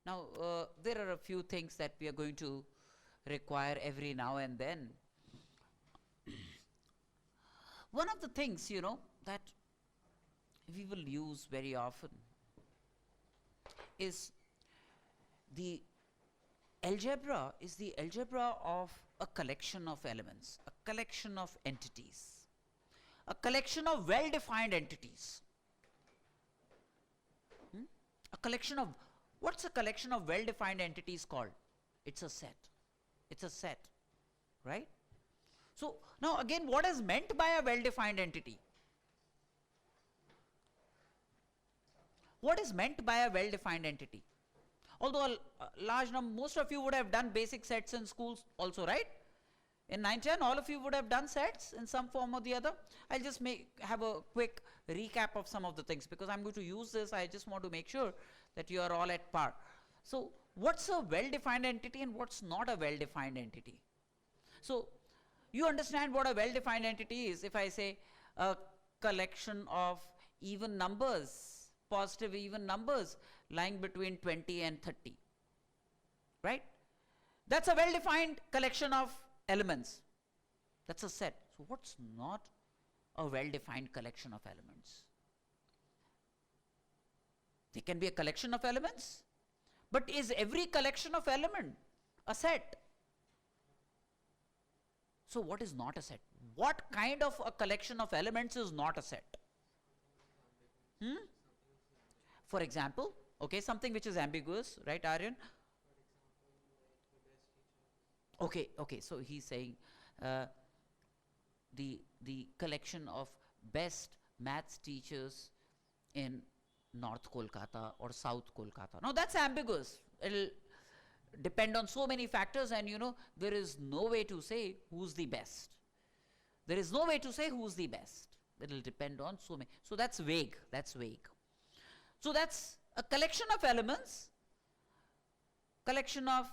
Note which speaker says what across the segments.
Speaker 1: Now, there are a few things that we are going to require every now and then. One of the things, that we will use very often is the algebra of a collection of elements, a collection of entities, a collection of well-defined entities. A collection of, what's a collection of well-defined entities called? It's a set. It's a set, right? So now again, what is meant by a well-defined entity? What is meant by a well-defined entity? Although a large number, most of you would have done basic sets in schools also, right? In 9-10, all of you would have done sets in some form or the other. I'll just have a quick recap of some of the things, because I'm going to use this. I just want to make sure that you are all at par. So what's a well-defined entity and what's not a well-defined entity? So you understand what a well-defined entity is if I say a collection of even numbers, positive even numbers lying between 20 and 30, right? That's a well-defined collection of elements. That's a set. So what's not a well-defined collection of elements? There can be a collection of elements, but is every collection of element a set? So what is not a set? What kind of a collection of elements is not a set? For example, okay, something which is ambiguous, right, Aryan? Okay, so he's saying the collection of best maths teachers in North Kolkata or South Kolkata. Now that's ambiguous. It'll depend on so many factors, and there is no way to say who's the best. There is no way to say who's the best. It'll depend on so many. So that's vague. That's vague. So that's a collection of elements, collection of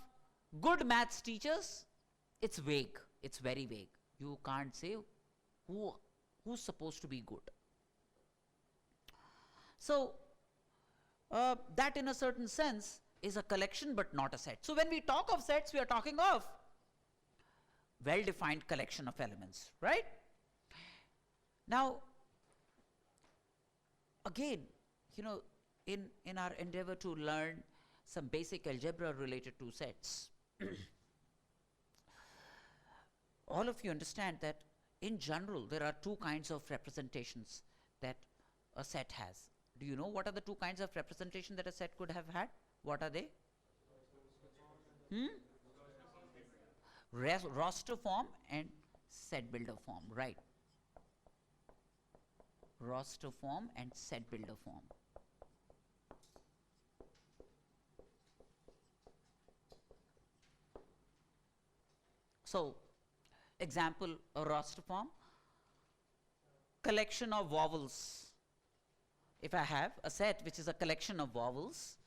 Speaker 1: good maths teachers. It's vague. It's very vague. You can't say who's supposed to be good. So that in a certain sense is a collection but not a set. So when we talk of sets, we are talking of well-defined collection of elements, right? Now, again, in our endeavor to learn some basic algebra related to sets, all of you understand that in general there are two kinds of representations that a set has. Do you know what are the two kinds of representation that a set could have had? What are they? Roster form and set builder form, right? Roster form and set builder form. So, example, a roster form, collection of vowels. If I have a set which is a collection of vowels,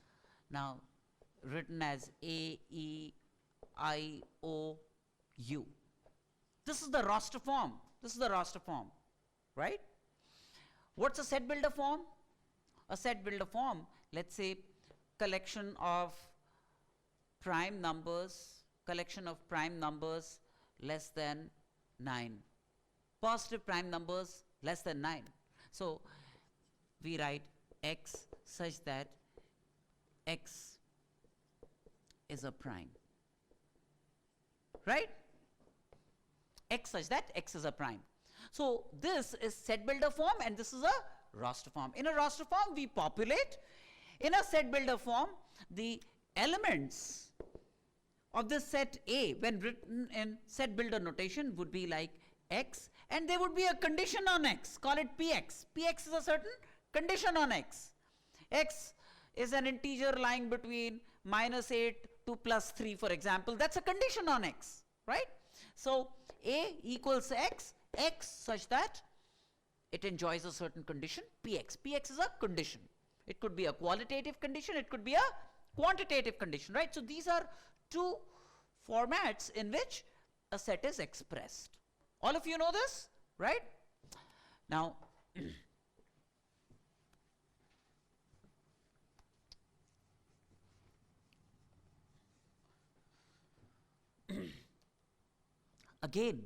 Speaker 1: now written as A, E, I, O, U. This is the roster form. This is the roster form, right? What's a set builder form? A set builder form, let's say, collection of prime numbers, less than 9. Positive prime numbers less than 9. So we write X such that X is a prime, right? X such that X is a prime. So this is set builder form and this is a roster form. In a roster form we populate. In a set builder form, the elements of the set A, when written in set builder notation, would be like X, and there would be a condition on X. Call it Px. Px is a certain condition on X. X is an integer lying between -8 to +3, for example. That's a condition on X, right? So A equals X, X such that it enjoys a certain condition, Px. Px is a condition. It could be a qualitative condition, it could be a quantitative condition, right? So these are two formats in which a set is expressed. All of you know this, right? Now, again,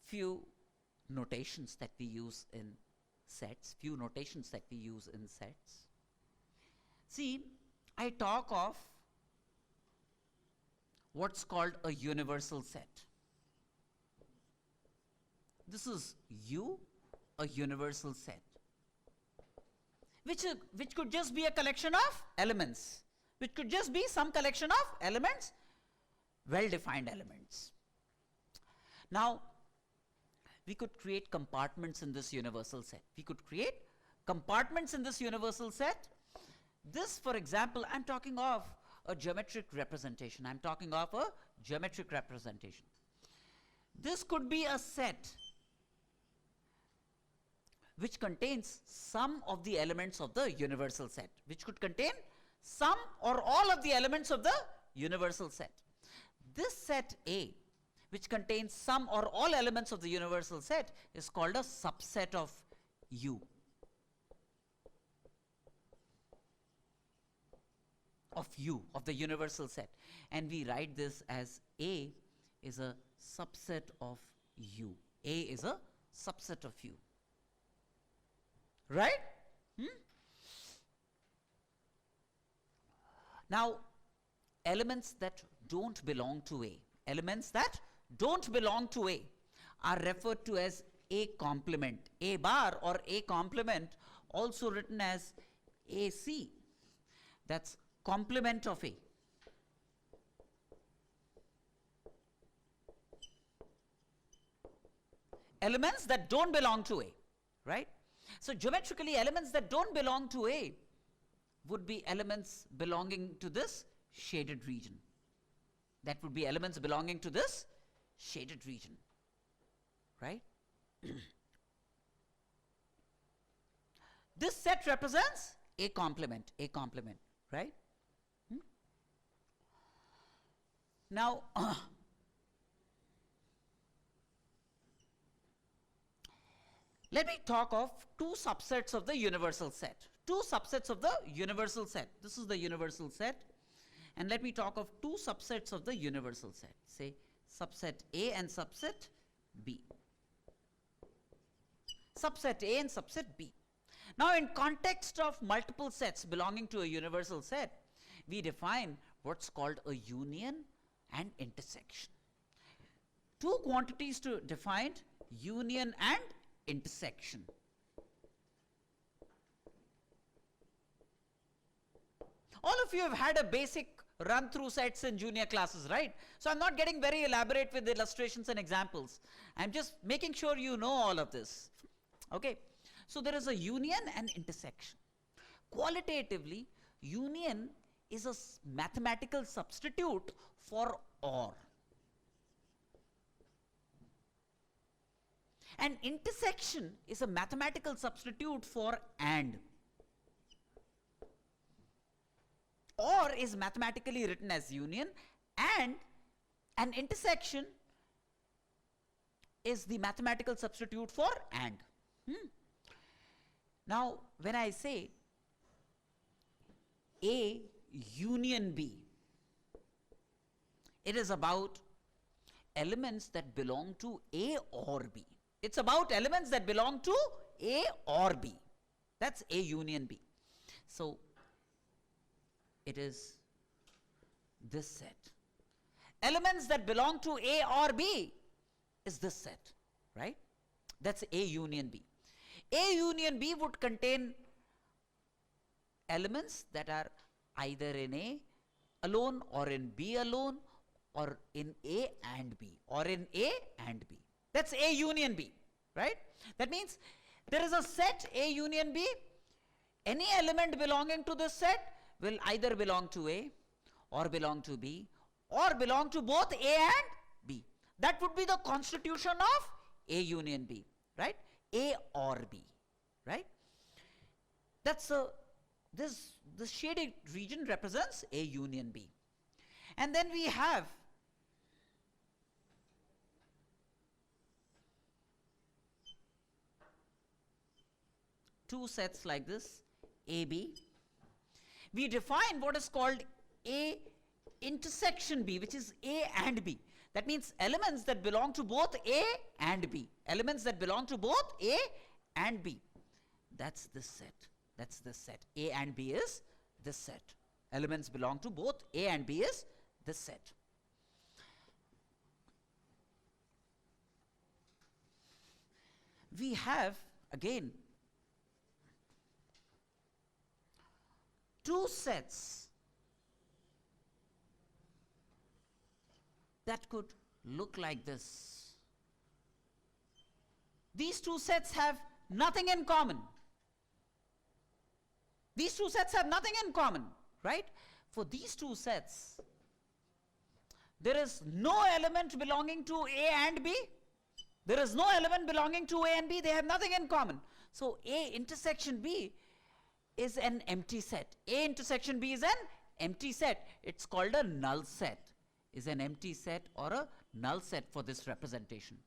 Speaker 1: few notations that we use in sets, See, I talk of what's called a universal set. This is U, a universal set, which could just be a collection of elements, which could just be some collection of elements, well-defined elements. Now, we could create compartments in this universal set. This, for example, I'm talking of a geometric representation. This could be a set which contains some of the elements of the universal set, which could contain some or all of the elements of the universal set. This set A, which contains some or all elements of the universal set, is called a subset of U. Of the universal set. And we write this as A is a subset of U. A is a subset of U. Right? Now, elements that don't belong to A, are referred to as A complement, A bar or A complement, also written as AC. That's complement of A. Elements that don't belong to A, right? So geometrically, elements that don't belong to A would be elements belonging to this shaded region. That would be elements belonging to this shaded region, right? This set represents A complement, right? Now, let me talk of two subsets of the universal set. This is the universal set. And let me talk of two subsets of the universal set. Say subset A and subset B. Subset A and subset B. Now, in context of multiple sets belonging to a universal set, we define what's called a union and intersection. Two quantities to define: union and intersection. All of you have had a basic run through sets in junior classes, right? So I'm not getting very elaborate with illustrations and examples. I'm just making sure you know all of this. Okay? So there is a union and intersection. Qualitatively, union is a mathematical substitute for OR. And intersection is a mathematical substitute for AND. OR is mathematically written as union, and an intersection is the mathematical substitute for AND. Now, when I say A union B, it is about elements that belong to A or B. It's about elements that belong to A or B. That's A union B. So, it is this set. Elements that belong to A or B is this set, right? That's A union B. A union B would contain elements that are either in A alone or in B alone or in A and B or in A and B. That's A union B, right? That means there is a set A union B. Any element belonging to this set will either belong to A or belong to B or belong to both A and B. That would be the constitution of A union B, right? A or B, right? That's this shaded region represents A union B. And then we have two sets like this, AB. We define what is called A intersection B, which is A and B. That means elements that belong to both A and B. Elements that belong to both A and B. That's this set. That's this set. A and B is this set. Elements belong to both A and B is this set. We have, again, two sets that could look like this. These two sets have nothing in common. These two sets have nothing in common, right? For these two sets, there is no element belonging to A and B. There is no element belonging to A and B. They have nothing in common. So A intersection B is an empty set. A intersection B is an empty set. It's called a null set. Is an empty set or a null set for this representation.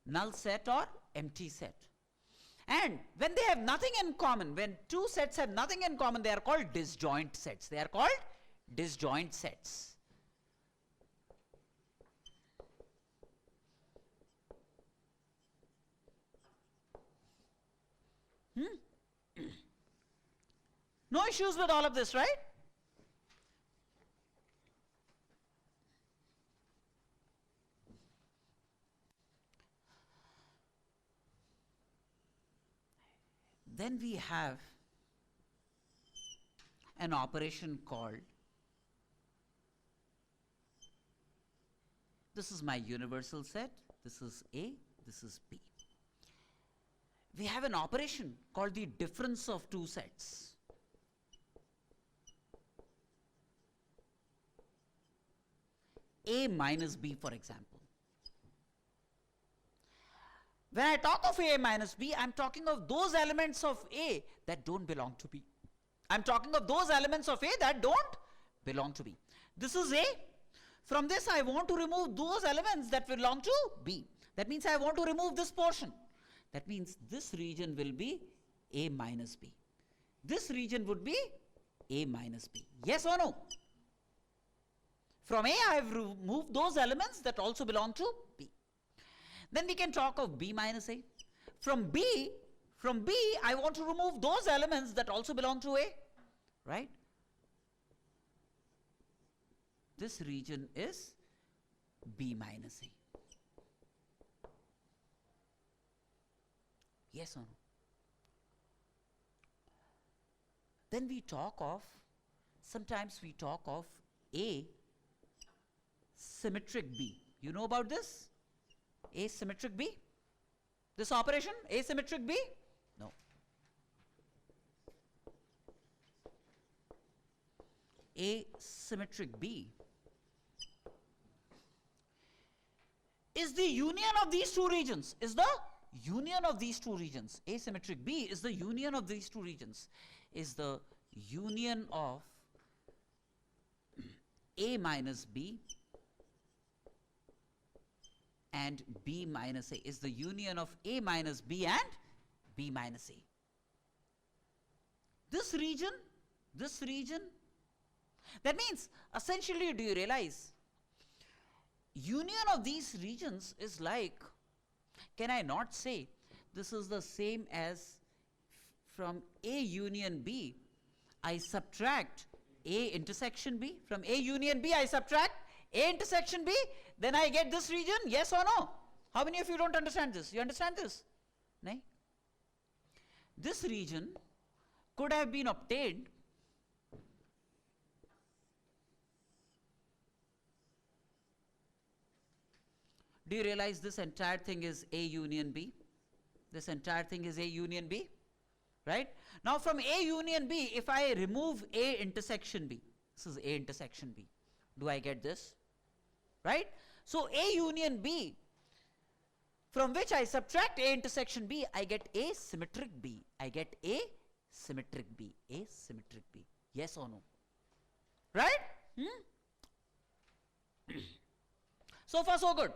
Speaker 1: Null set or empty set. And when they have nothing in common, when two sets have nothing in common, they are called disjoint sets. They are called disjoint sets. No issues with all of this, right? Then we have an operation called, this is my universal set, this is A, this is B. We have an operation called the difference of two sets. A minus B, for example. When I talk of A minus B, I'm talking of those elements of A that don't belong to B. I'm talking of those elements of A that don't belong to B. This is A. From this, I want to remove those elements that belong to B. That means I want to remove this portion. That means this region will be A minus B. This region would be A minus B. Yes or no? From A, I have removed those elements that also belong to B. Then we can talk of B minus A. From B, I want to remove those elements that also belong to A, right? This region is B minus A. Yes or no? Then we talk of, sometimes we talk of A symmetric B. You know about this? Asymmetric B? This operation, asymmetric B? No. Asymmetric B is the union of these two regions. Is the union of these two regions. Asymmetric B is the union of these two regions. Is the union of A minus B and B minus A, is the union of A minus B and B minus A. This region, that means essentially, do you realize, union of these regions is like, can I not say this is the same as from A union B, I subtract A intersection B. From A union B, I subtract A intersection B, then I get this region, yes or no? How many of you don't understand this? You understand this? No? This region could have been obtained do you realize this entire thing is A union B? This entire thing is A union B, right? Now from A union B, if I remove A intersection B, this is A intersection B, do I get this? Right? So A union B, from which I subtract A intersection B, I get A symmetric B. I get A symmetric B. A symmetric B. Yes or no? Right? So far so good.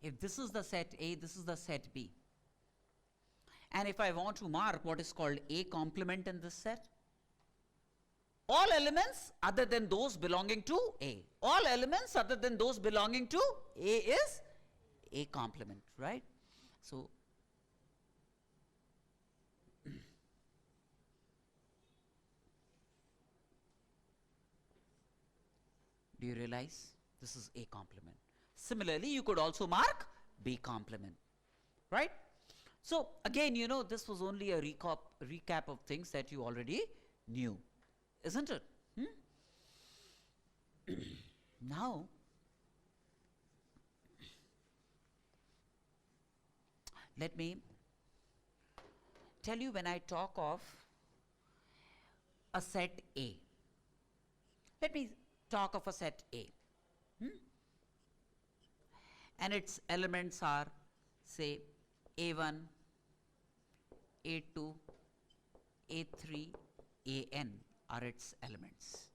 Speaker 1: If this is the set A, this is the set B. And if I want to mark what is called A complement in this set, all elements other than those belonging to A. All elements other than those belonging to A is A complement, right? So, do you realize this is A complement? Similarly, you could also mark B complement, right? So, again, you know, this was only a recap of things that you already knew, isn't it? Now, let me tell you, when I talk of a set A, let me talk of a set A. And its elements are, say, A1, A2, A3, AN are its elements.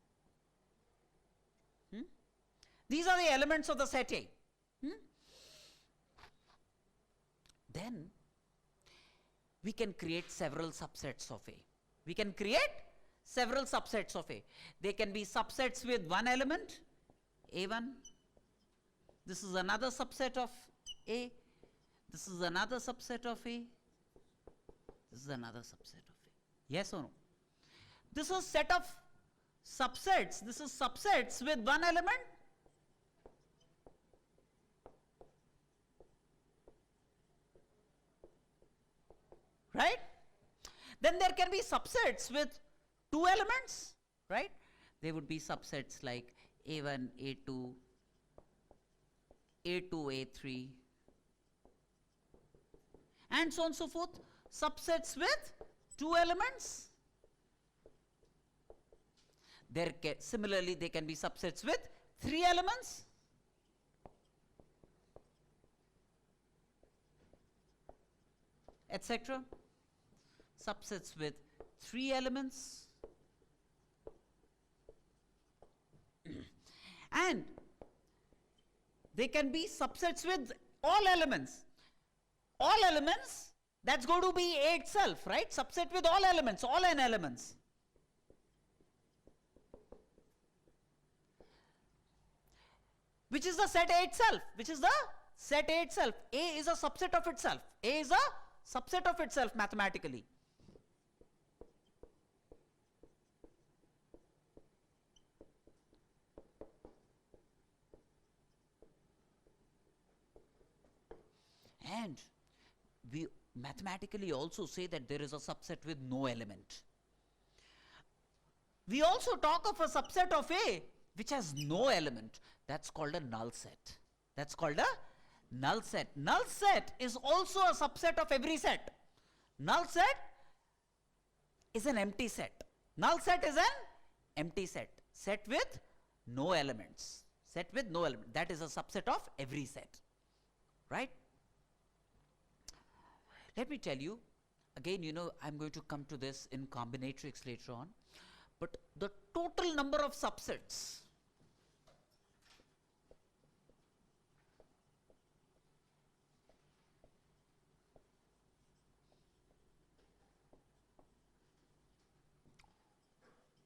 Speaker 1: These are the elements of the set A. Then we can create several subsets of A. We can create several subsets of A. They can be subsets with one element, A1. This is another subset of A. This is another subset of A. This is another subset of A. Yes or no? This is set of subsets. This is subsets with one element. Right? Then there can be subsets with two elements, right? They would be subsets like A1, A2, A2, A3, and so on and so forth. Subsets with two elements. Similarly, they can be subsets with three elements. Etc. Subsets with three elements. And they can be subsets with all elements. All elements, that's going to be A itself, right? Subset with all elements, all n elements. Which is the set A itself? Which is the set A itself? A is a subset of itself. A is a subset of itself mathematically. And we mathematically also say that there is a subset with no element. We also talk of a subset of A which has no element. That's called a null set. That's called a null set. Null set is also a subset of every set. Null set is an empty set. Null set is an empty set. Set with no elements. Set with no element. That is a subset of every set. Right? Let me tell you, again, you know, I'm going to come to this in combinatorics later on, but the total number of subsets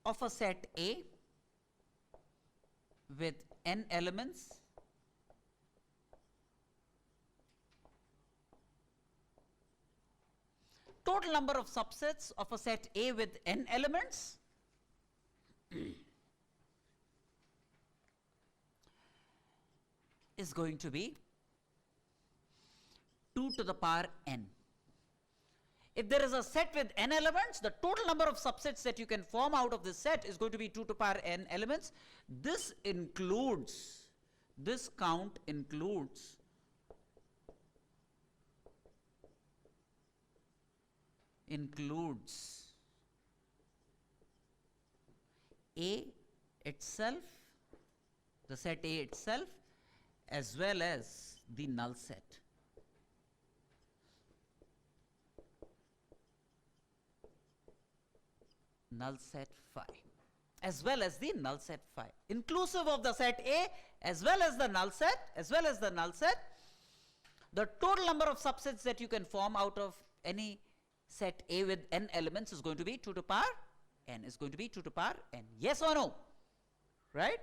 Speaker 1: of a set A with n elements total number of subsets of a set A with n elements is going to be 2 to the power n. If there is a set with n elements, the total number of subsets that you can form out of this set is going to be 2 to the power n elements. This includes, this count includes A itself, the set A itself, as well as the null set. Null set phi, as well as the null set phi, inclusive of the set A as well as the null set, the total number of subsets that you can form out of any set A with n elements is going to be 2 to the power n, is going to be 2 to the power n. Yes or no? Right?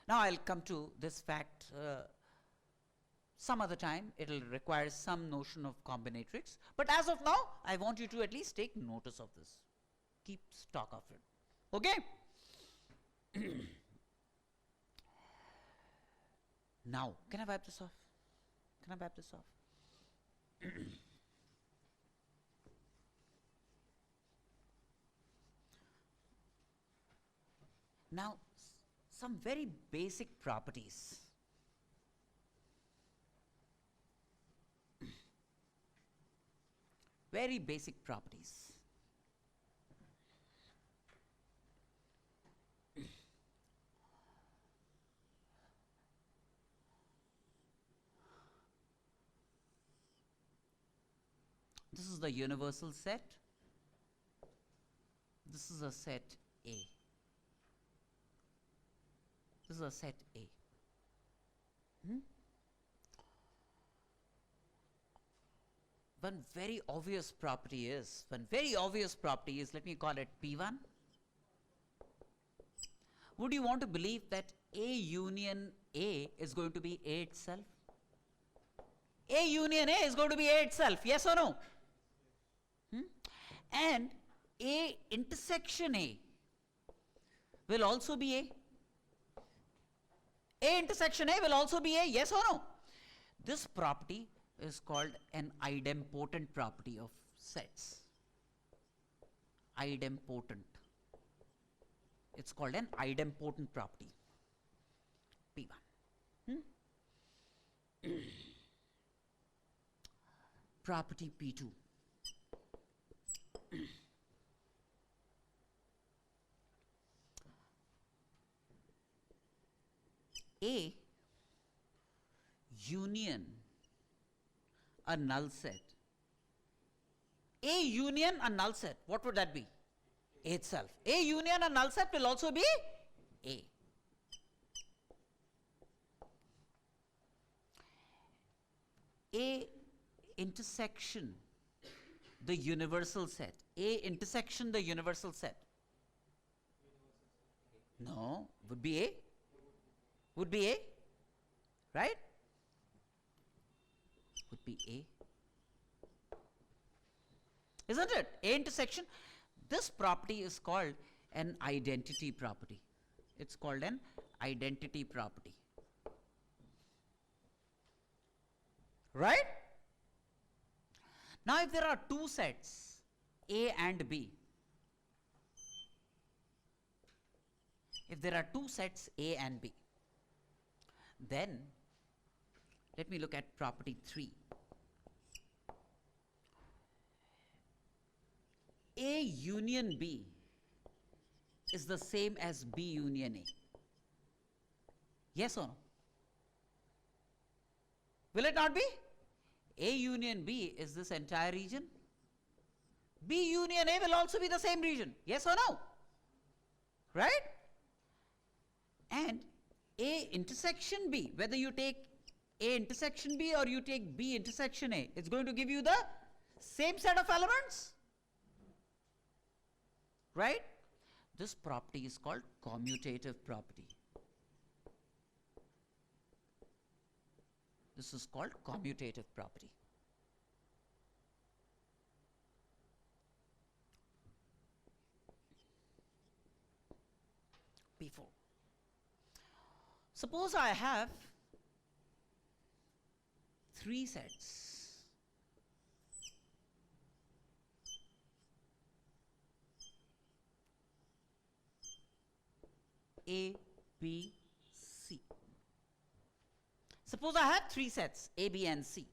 Speaker 1: Now I'll come to this fact some other time. It will require some notion of combinatorics, but as of now I want you to at least take notice of this, keep stock of it. Okay? Now can I wipe this off? Can I wipe this off? Now some very basic properties. Very basic properties. This is the universal set. This is a set A. This is a set A. One very obvious property is, let me call it P1. Would you want to believe that A union A is going to be A itself? A union A is going to be A itself, yes or no? And A intersection A will also be A. A intersection A will also be A, yes or no? This property is called an idempotent property of sets. Idempotent. It's called an idempotent property. P1. Property P2. A union a null set. A union a null set. What would that be? A itself. A union a null set will also be A. A intersection the universal set. A intersection the universal set. No, would be A. Would be A, right? Would be A. Isn't it? A intersection. This property is called an identity property. It's called an identity property. Right? Now if there are two sets, A and B, if there are two sets A and B, then let me look at property 3. A union B is the same as B union A. Yes or no? Will it not be? A union B is this entire region. B union A will also be the same region. Yes or no? Right? And A intersection B, whether you take A intersection B or you take B intersection A, it's going to give you the same set of elements. Right? This property is called commutative property. This is called commutative property. P4. Suppose I have 3 sets. A, B, C. Suppose I have 3 sets, A, B, and C.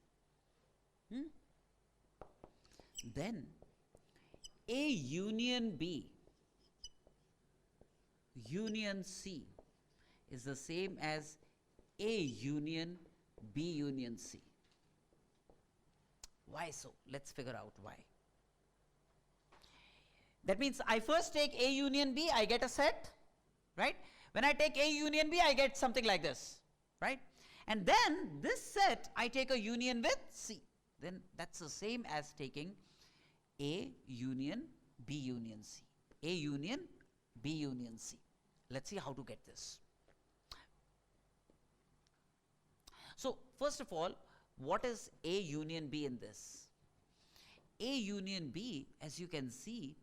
Speaker 1: Then A union B union C is the same as A union B union C. Why so? Let's figure out why. That means I first take A union B, I get a set, right? When I take A union B, I get something like this, right? And then this set, I take a union with C. Then that's the same as taking A union B union C. A union B union C. Let's see how to get this. So first of all, what is A union B in this? A union B, as you can see,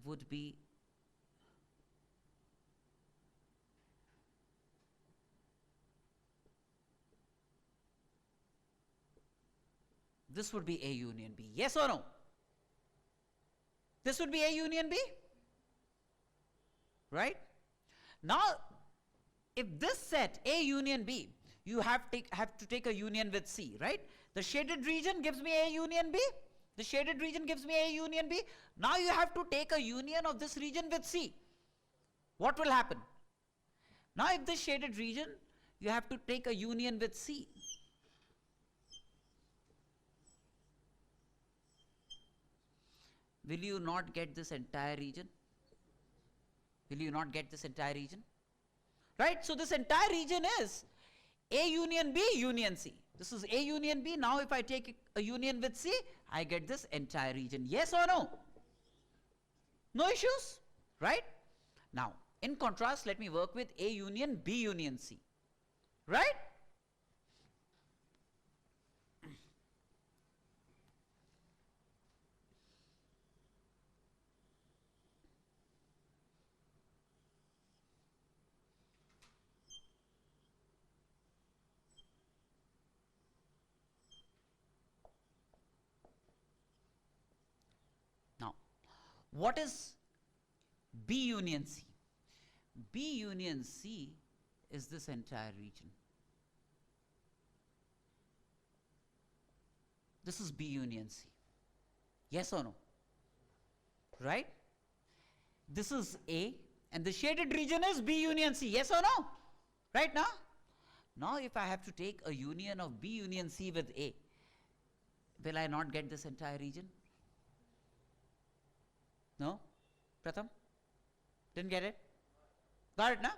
Speaker 1: would be this would be A union B. Yes or no? This would be A union B, right? Now, if this set A union B, you have to take a union with C, right? The shaded region gives me A union B. The shaded region gives me A union B. Now you have to take a union of this region with C. What will happen? Now if this shaded region, you have to take a union with C. Will you not get this entire region? Will you not get this entire region? Right? So this entire region is A union B union C. This is A union B. Now if I take a union with C, I get this entire region. Yes or no? No issues? Right? Now, in contrast, let me work with A union B union C. Right? Now, what is B union C? B union C is this entire region. This is B union C. Yes or no? Right? This is A and the shaded region is B union C. Yes or no? Right now? Now if I have to take a union of B union C with A, will I not get this entire region? No? Pratham? Didn't get it? Got it now?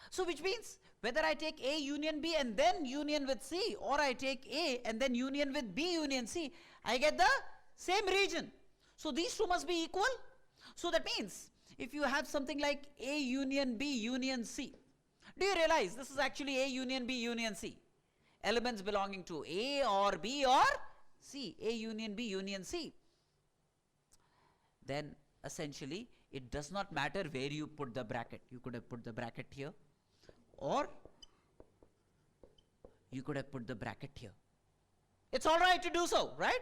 Speaker 1: So which means whether I take A union B and then union with C, or I take A and then union with B union C, I get the same region. So these two must be equal. So that means if you have something like A union B union C, do you realize this is actually A union B union C? Elements belonging to A or B or C. A union B union C. Then essentially it does not matter where you put the bracket. You could have put the bracket here, or you could have put the bracket here. It's all right to do so, right?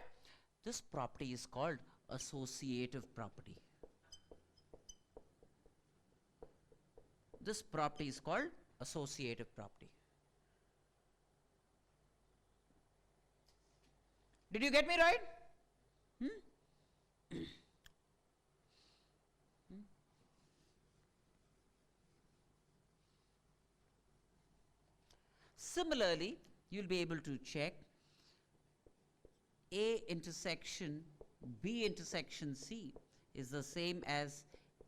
Speaker 1: This property is called associative property. This property is called associative property. Did you get me right? Similarly, you'll be able to check A intersection B intersection C is the same as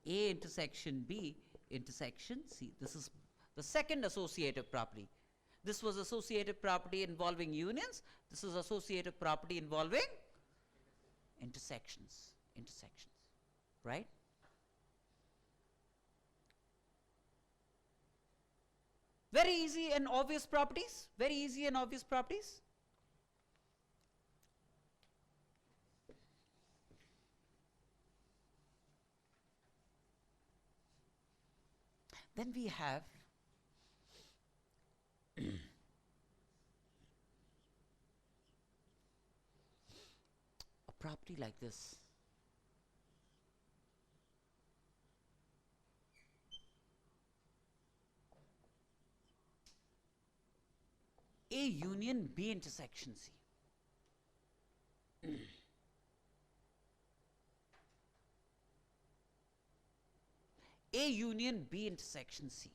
Speaker 1: A intersection B intersection C. This is the second associative property. This was associative property involving unions. This is associative property involving intersections, right? Very easy and obvious properties, very easy and obvious properties. Then we have a property like this. A union B intersection C. A union B intersection C.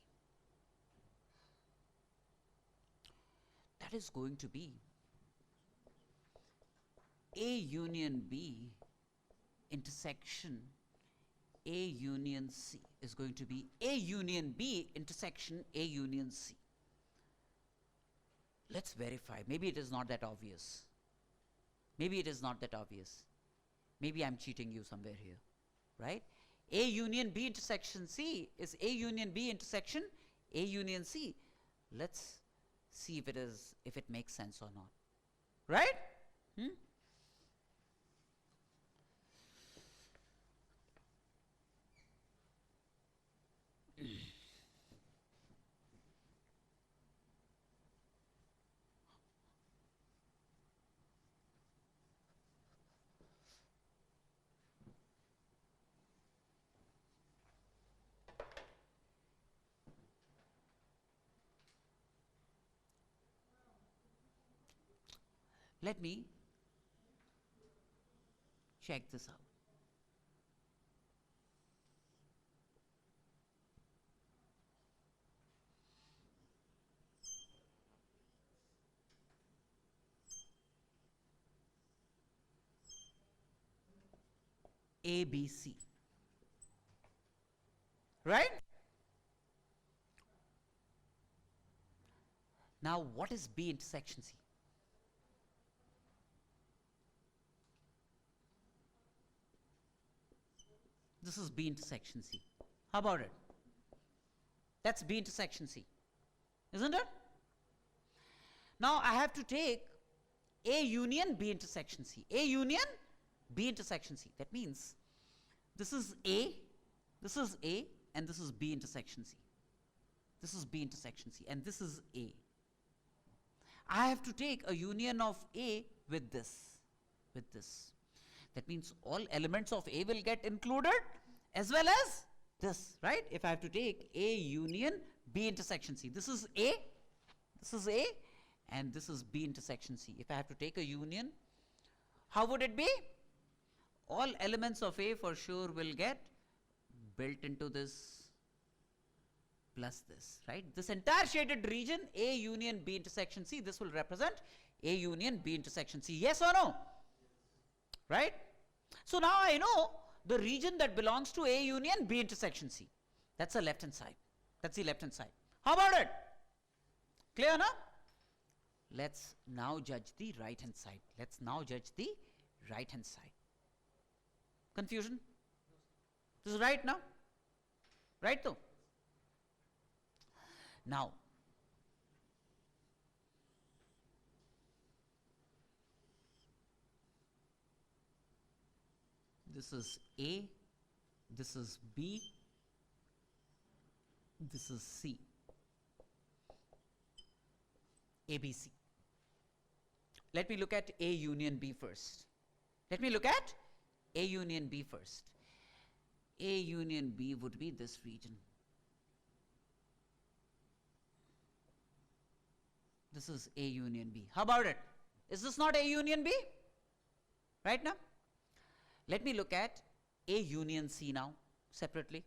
Speaker 1: That is going to be A union B intersection A union C is going to be A union B intersection A union C. Let's verify. Maybe it is not that obvious. Maybe it is not that obvious. Maybe I'm cheating you somewhere here, right? A union B intersection C is A union B intersection A union C. Let's see if it makes sense or not, right? Let me check this out. ABC, right? Now what is B intersection C? This is B intersection C. How about it? That's B intersection C, isn't it? Now I have to take A union B intersection C. A union B intersection C. That means this is A, and this is B intersection C. This is B intersection C, and this is A. I have to take a union of A with this. That means all elements of A will get included as well as this, right? If I have to take A union B intersection C, this is A, and this is B intersection C. If I have to take a union, how would it be? All elements of A for sure will get built into this plus this, right? This entire shaded region, A union B intersection C, this will represent A union B intersection C. Yes or no? Right? So now I know the region that belongs to A union B intersection C. That's the left hand side. That's the left hand side. How about it? Clear now? Let's now judge the right hand side. Confusion? This is right now? Right though? Now, this is A, this is B, this is C. ABC. Let me look at A union B first. A union B would be this region. This is A union B. How about it? Is this not A union B? Right now? Let me look at A union C now, separately.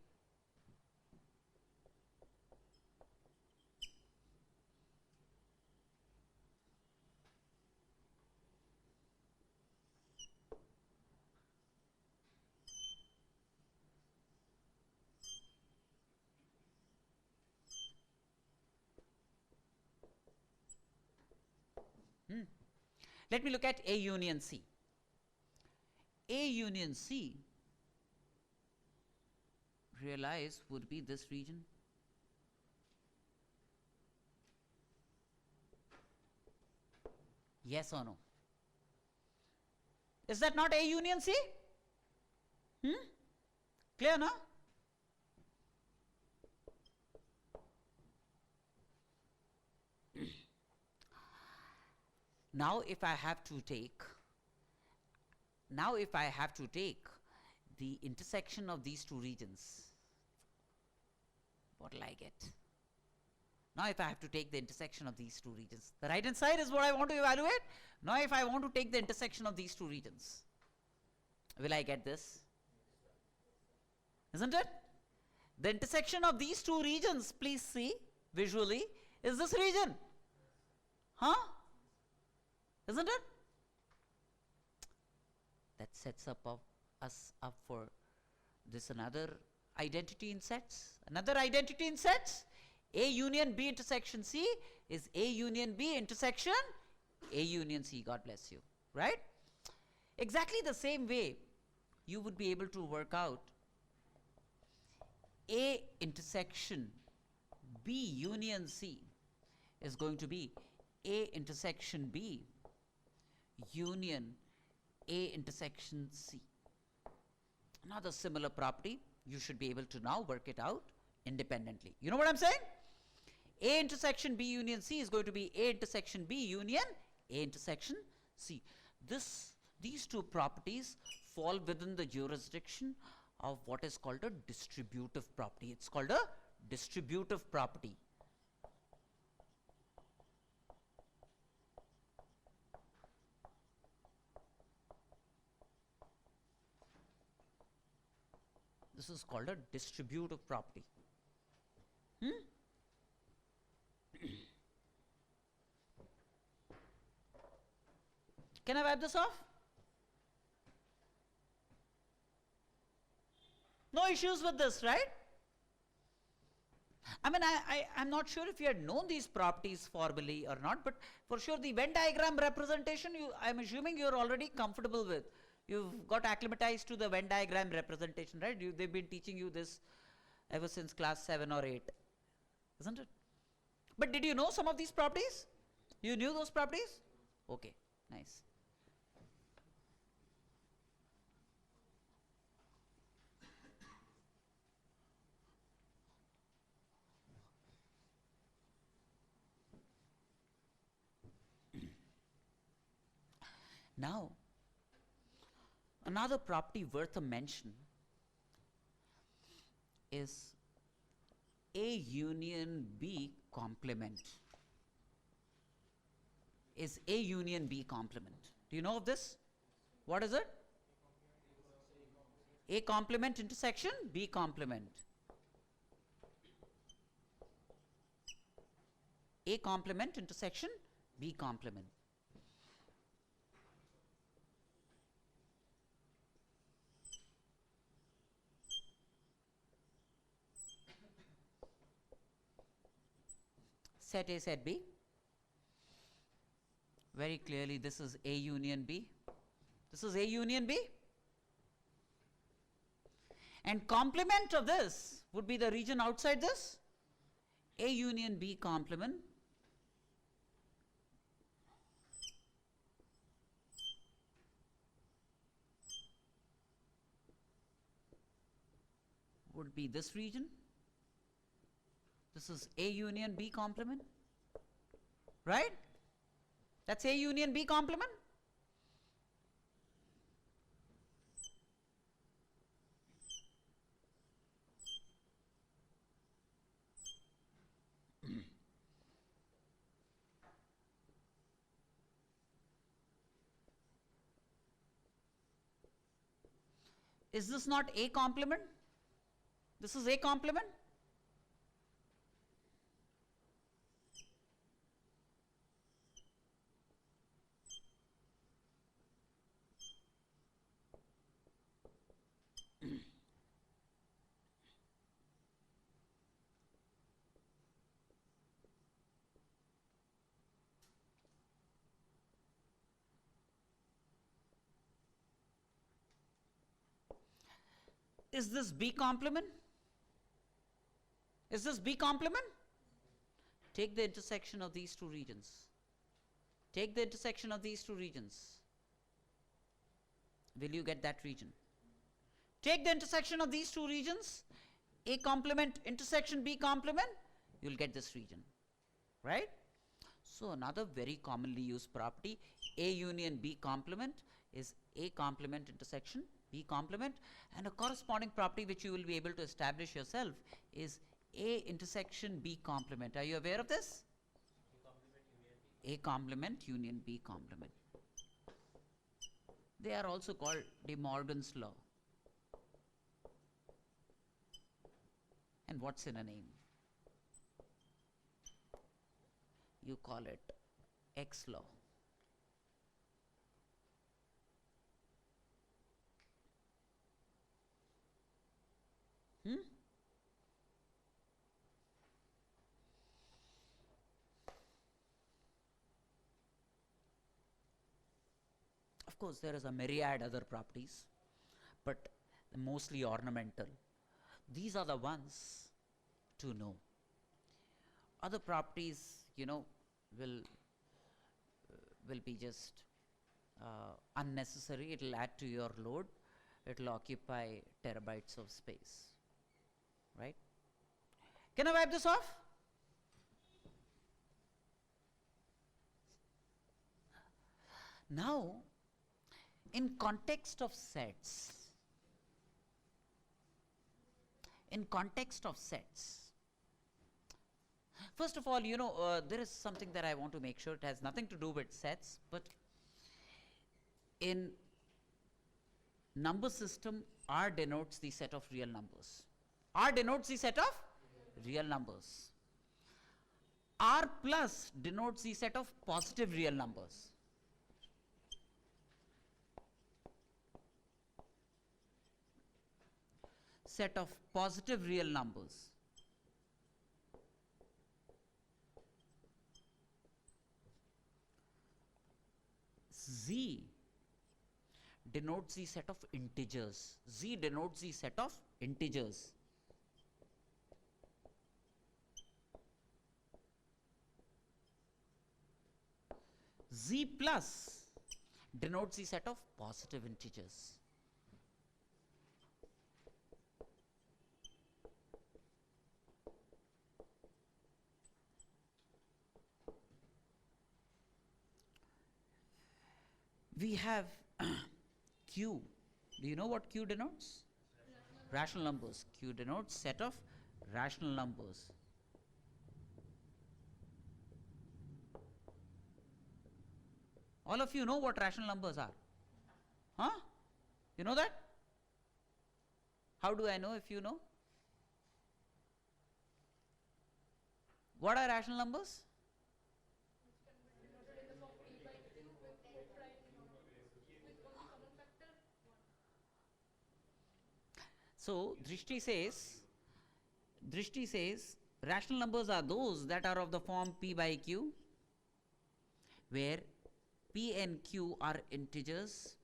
Speaker 1: Let me look at A union C. A union C, realize, would be this region. Yes or no? Is that not A union C? Clear now? Now if I have to take the intersection of these two regions, what will I get? Now if I have to take the intersection of these two regions, the right hand side is what I want to evaluate. Now if I want to take the intersection of these two regions, will I get this? Isn't it? The intersection of these two regions, please see visually, is this region. Isn't it? That sets us up for this another identity in sets. A union B intersection C is A union B intersection A union C. God bless you. Right? Exactly the same way you would be able to work out A intersection B union C is going to be A intersection B union A intersection C. Another similar property, you should be able to now work it out independently. You know what I'm saying? A intersection B union C is going to be A intersection B union A intersection C. These two properties fall within the jurisdiction of what is called a distributive property. It's called a distributive property. This is called a distributive property. Can I wipe this off? No issues with this, right? I mean, I'm not sure if you had known these properties formally or not, but for sure the Venn diagram representation, I'm assuming you're already comfortable with. You've got acclimatized to the Venn diagram representation, right? They've been teaching you this ever since class 7 or 8, isn't it? But did you know some of these properties? You knew those properties? Okay, nice. Now, another property worth a mention is A union B complement. Is A union B complement. Do you know of this? What is it? A complement intersection B complement. A complement intersection B complement. Set A, set B. Very clearly, this is A union B. This is A union B. And complement of this would be the region outside this. A union B complement would be this region. This is A union B complement, right? That's A union B complement. Is this not A complement? This is A complement. Is this B complement? Is this B complement? Take the intersection of these two regions. Take the intersection of these two regions. Will you get that region? Take the intersection of these two regions, A complement intersection B complement, you'll get this region, right? So another very commonly used property, A union B complement, is A complement intersection B complement, and a corresponding property which you will be able to establish yourself is A intersection B complement. Are you aware of this? A complement union B complement. They are also called De Morgan's law. And what's in a name? You call it X law. course, there is a myriad other properties, but mostly ornamental. These are the ones to know. Other properties, will be just unnecessary. It will add to your load. It will occupy terabytes of space, right? Can I wipe this off? Now, in context of sets, first of all, there is something that I want to make sure. It has nothing to do with sets, but in number system, R denotes the set of real numbers. R denotes the set of real numbers. R plus denotes the set of positive real numbers. Set of positive real numbers. Z denotes the set of integers. Z denotes the set of integers. Z plus denotes the set of positive integers. We have Q. Do you know what Q denotes? Rational numbers. Q denotes set of rational numbers. All of you know what rational numbers are? Huh? You know that? How do I know if you know? What are rational numbers? So, Drishti says, rational numbers are those that are of the form P by Q, where P and Q are integers,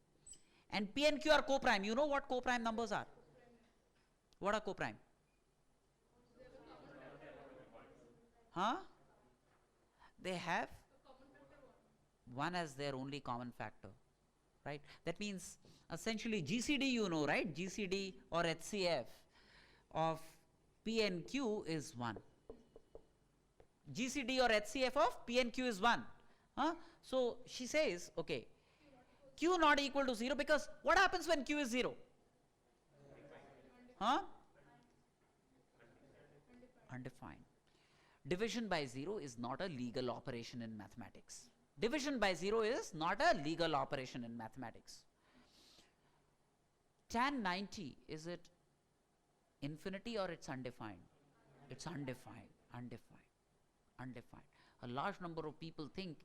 Speaker 1: and P and Q are coprime. You know what coprime numbers are? What are coprime? Huh? They have one as their only common factor, right? That means essentially GCD, you know, right? GCD or HCF of P and Q is 1. GCD or HCF of P and Q is 1. Huh? So she says, okay, Q not equal to 0, because what happens when Q is 0? Huh? Undefined. Division by 0 is not a legal operation in mathematics. Division by 0 is not a legal operation in mathematics. Tan 90, is it infinity or it's undefined? It's undefined. A large number of people think,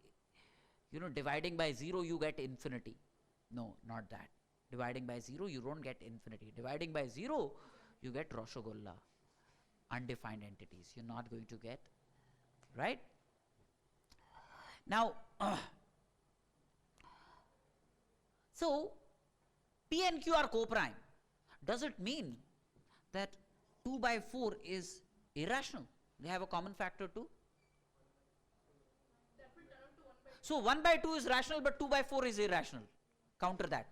Speaker 1: dividing by 0 you get infinity. No, not that. Dividing by 0 you don't get infinity. Dividing by 0 you get Rasgulla. Undefined entities. You're not going to get, right? Now, so P and Q are coprime. Does it mean that 2 by 4 is irrational? They have a common factor too? So 1 by 2 is rational, but 2 by 4 is irrational. Counter that.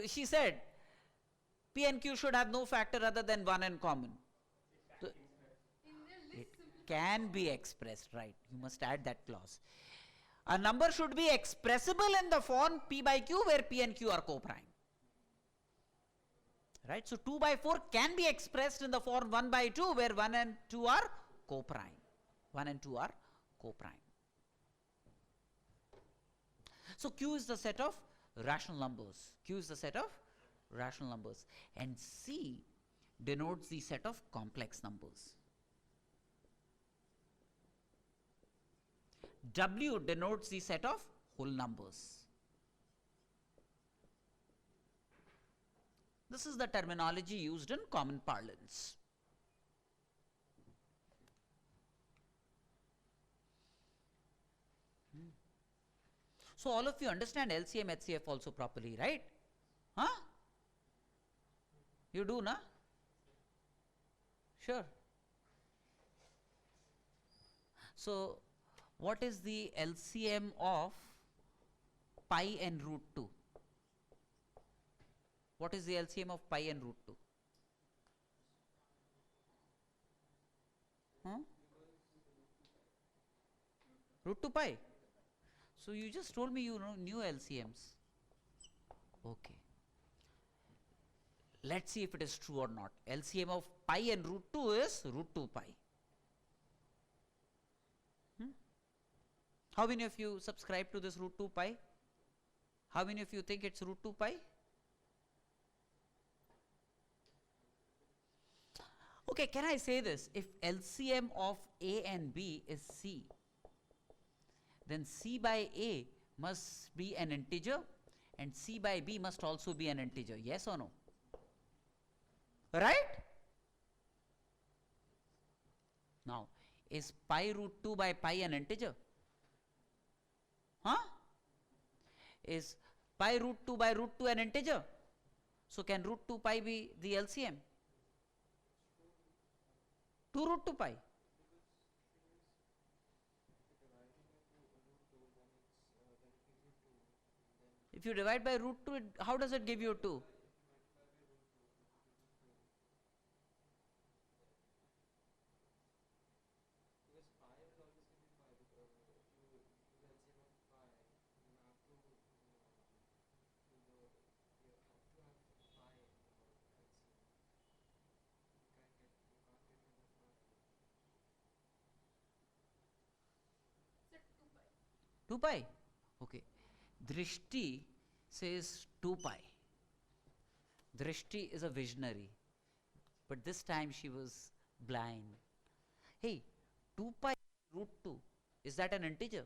Speaker 1: She said P and Q should have no factor other than 1 in common. So it can be expressed, right? You must add that clause. A number should be expressible in the form P by Q, where P and Q are coprime. Right? So 2 by 4 can be expressed in the form 1 by 2, where 1 and 2 are coprime. 1 and 2 are coprime. So Q is the set of rational numbers. Q is the set of rational numbers. And C denotes the set of complex numbers. W denotes the set of whole numbers. This is the terminology used in common parlance. So all of you understand LCM HCF also properly, right? Huh? You do, na? Sure. So what is the LCM of pi and root 2? What is the LCM of pi and root 2? Huh? Root 2 pi. So you just told me you know new LCMs. Okay. Let's see if it is true or not. LCM of pi and root 2 is root 2 pi. How many of you subscribe to this root 2 pi? How many of you think it's root 2 pi? Okay, can I say this? If LCM of A and B is C, then C by A must be an integer and C by B must also be an integer. Yes or no? Right? Now, is pi root 2 by pi an integer? Huh? Is pi root 2 by root 2 an integer? So can root 2 pi be the LCM? 2 root 2 pi. If you divide by root 2, how does it give you 2? Two pi. Okay. Drishti says 2 pi. Drishti is a visionary, but this time she was blind. Hey, 2 pi root 2, is that an integer?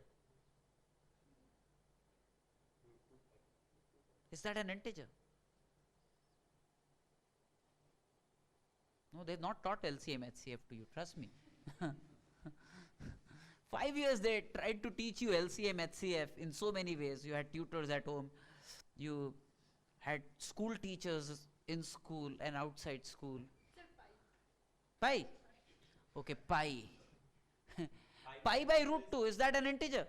Speaker 1: Is that an integer? No, they've not taught LCM HCF to you, trust me. 5 years they tried to teach you LCM HCF in so many ways. You had tutors at home, you had school teachers in school and outside school. Pi. Okay, pi. Pi by root 2, is that an integer?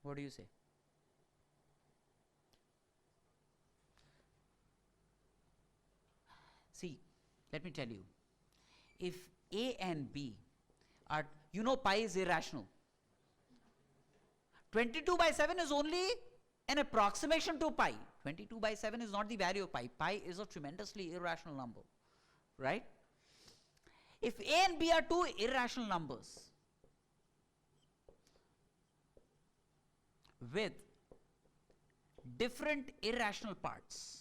Speaker 1: What do you say? See, let me tell you, if A and B are, you know pi is irrational. 22 by 7 is only an approximation to pi. 22 by 7 is not the value of pi. Pi is a tremendously irrational number, right? If A and B are two irrational numbers with different irrational parts,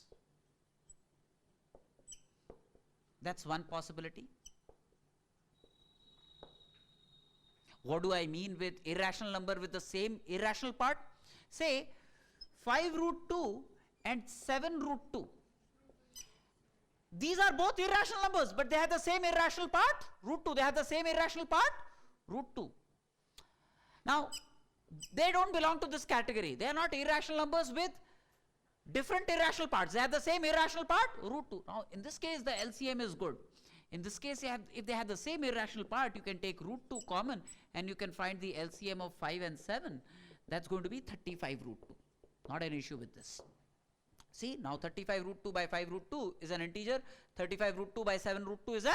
Speaker 1: that's one possibility. What do I mean with irrational number with the same irrational part? Say 5 root 2 and 7 root 2. These are both irrational numbers, but they have the same irrational part, root 2. They have the same irrational part, root 2. Now, they don't belong to this category. They are not irrational numbers with different irrational parts. They have the same irrational part, root 2. Now, in this case, the LCM is good. In this case, if they have the same irrational part, you can take root 2 common and you can find the LCM of 5 and 7. That's going to be 35 root 2. Not an issue with this. See, now 35 root 2 by 5 root 2 is an integer. 35 root 2 by 7 root 2 is an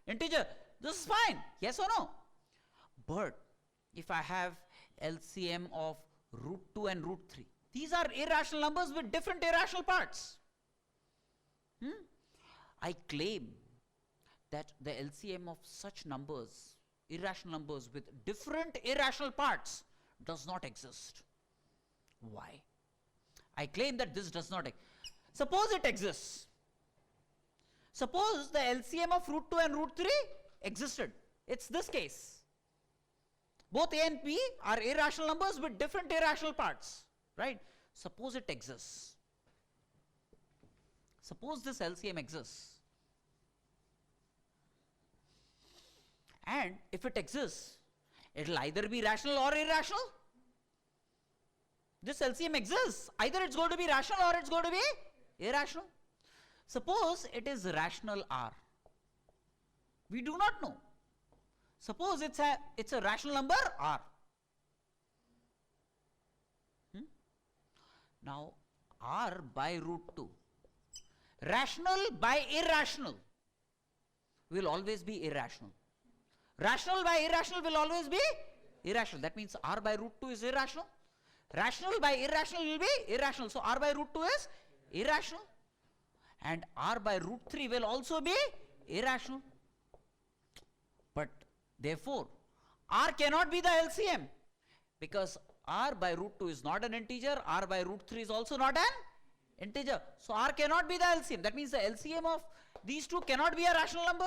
Speaker 1: integer. This is fine. Yes or no? But if I have LCM of root 2 and root 3, these are irrational numbers with different irrational parts. I claim that the LCM of such numbers, irrational numbers with different irrational parts, does not exist. Why? I claim that this does not exist. Suppose it exists. Suppose the LCM of root 2 and root 3 existed. It's this case. Both A and B are irrational numbers with different irrational parts, right? Suppose it exists. Suppose this LCM exists. And if it exists, it will either be rational or irrational. This LCM exists. Either it's going to be rational or it's going to be irrational. Suppose it is rational R. We do not know. Suppose it's a rational number R. Now R by root 2. Rational by irrational will always be irrational. Rational by irrational will always be irrational. That means R by root 2 is irrational. Rational by irrational will be irrational. So R by root 2 is irrational. And R by root 3 will also be irrational. But therefore, R cannot be the LCM, because R by root 2 is not an integer, R by root 3 is also not an integer. So R cannot be the LCM. That means the LCM of these two cannot be a rational number.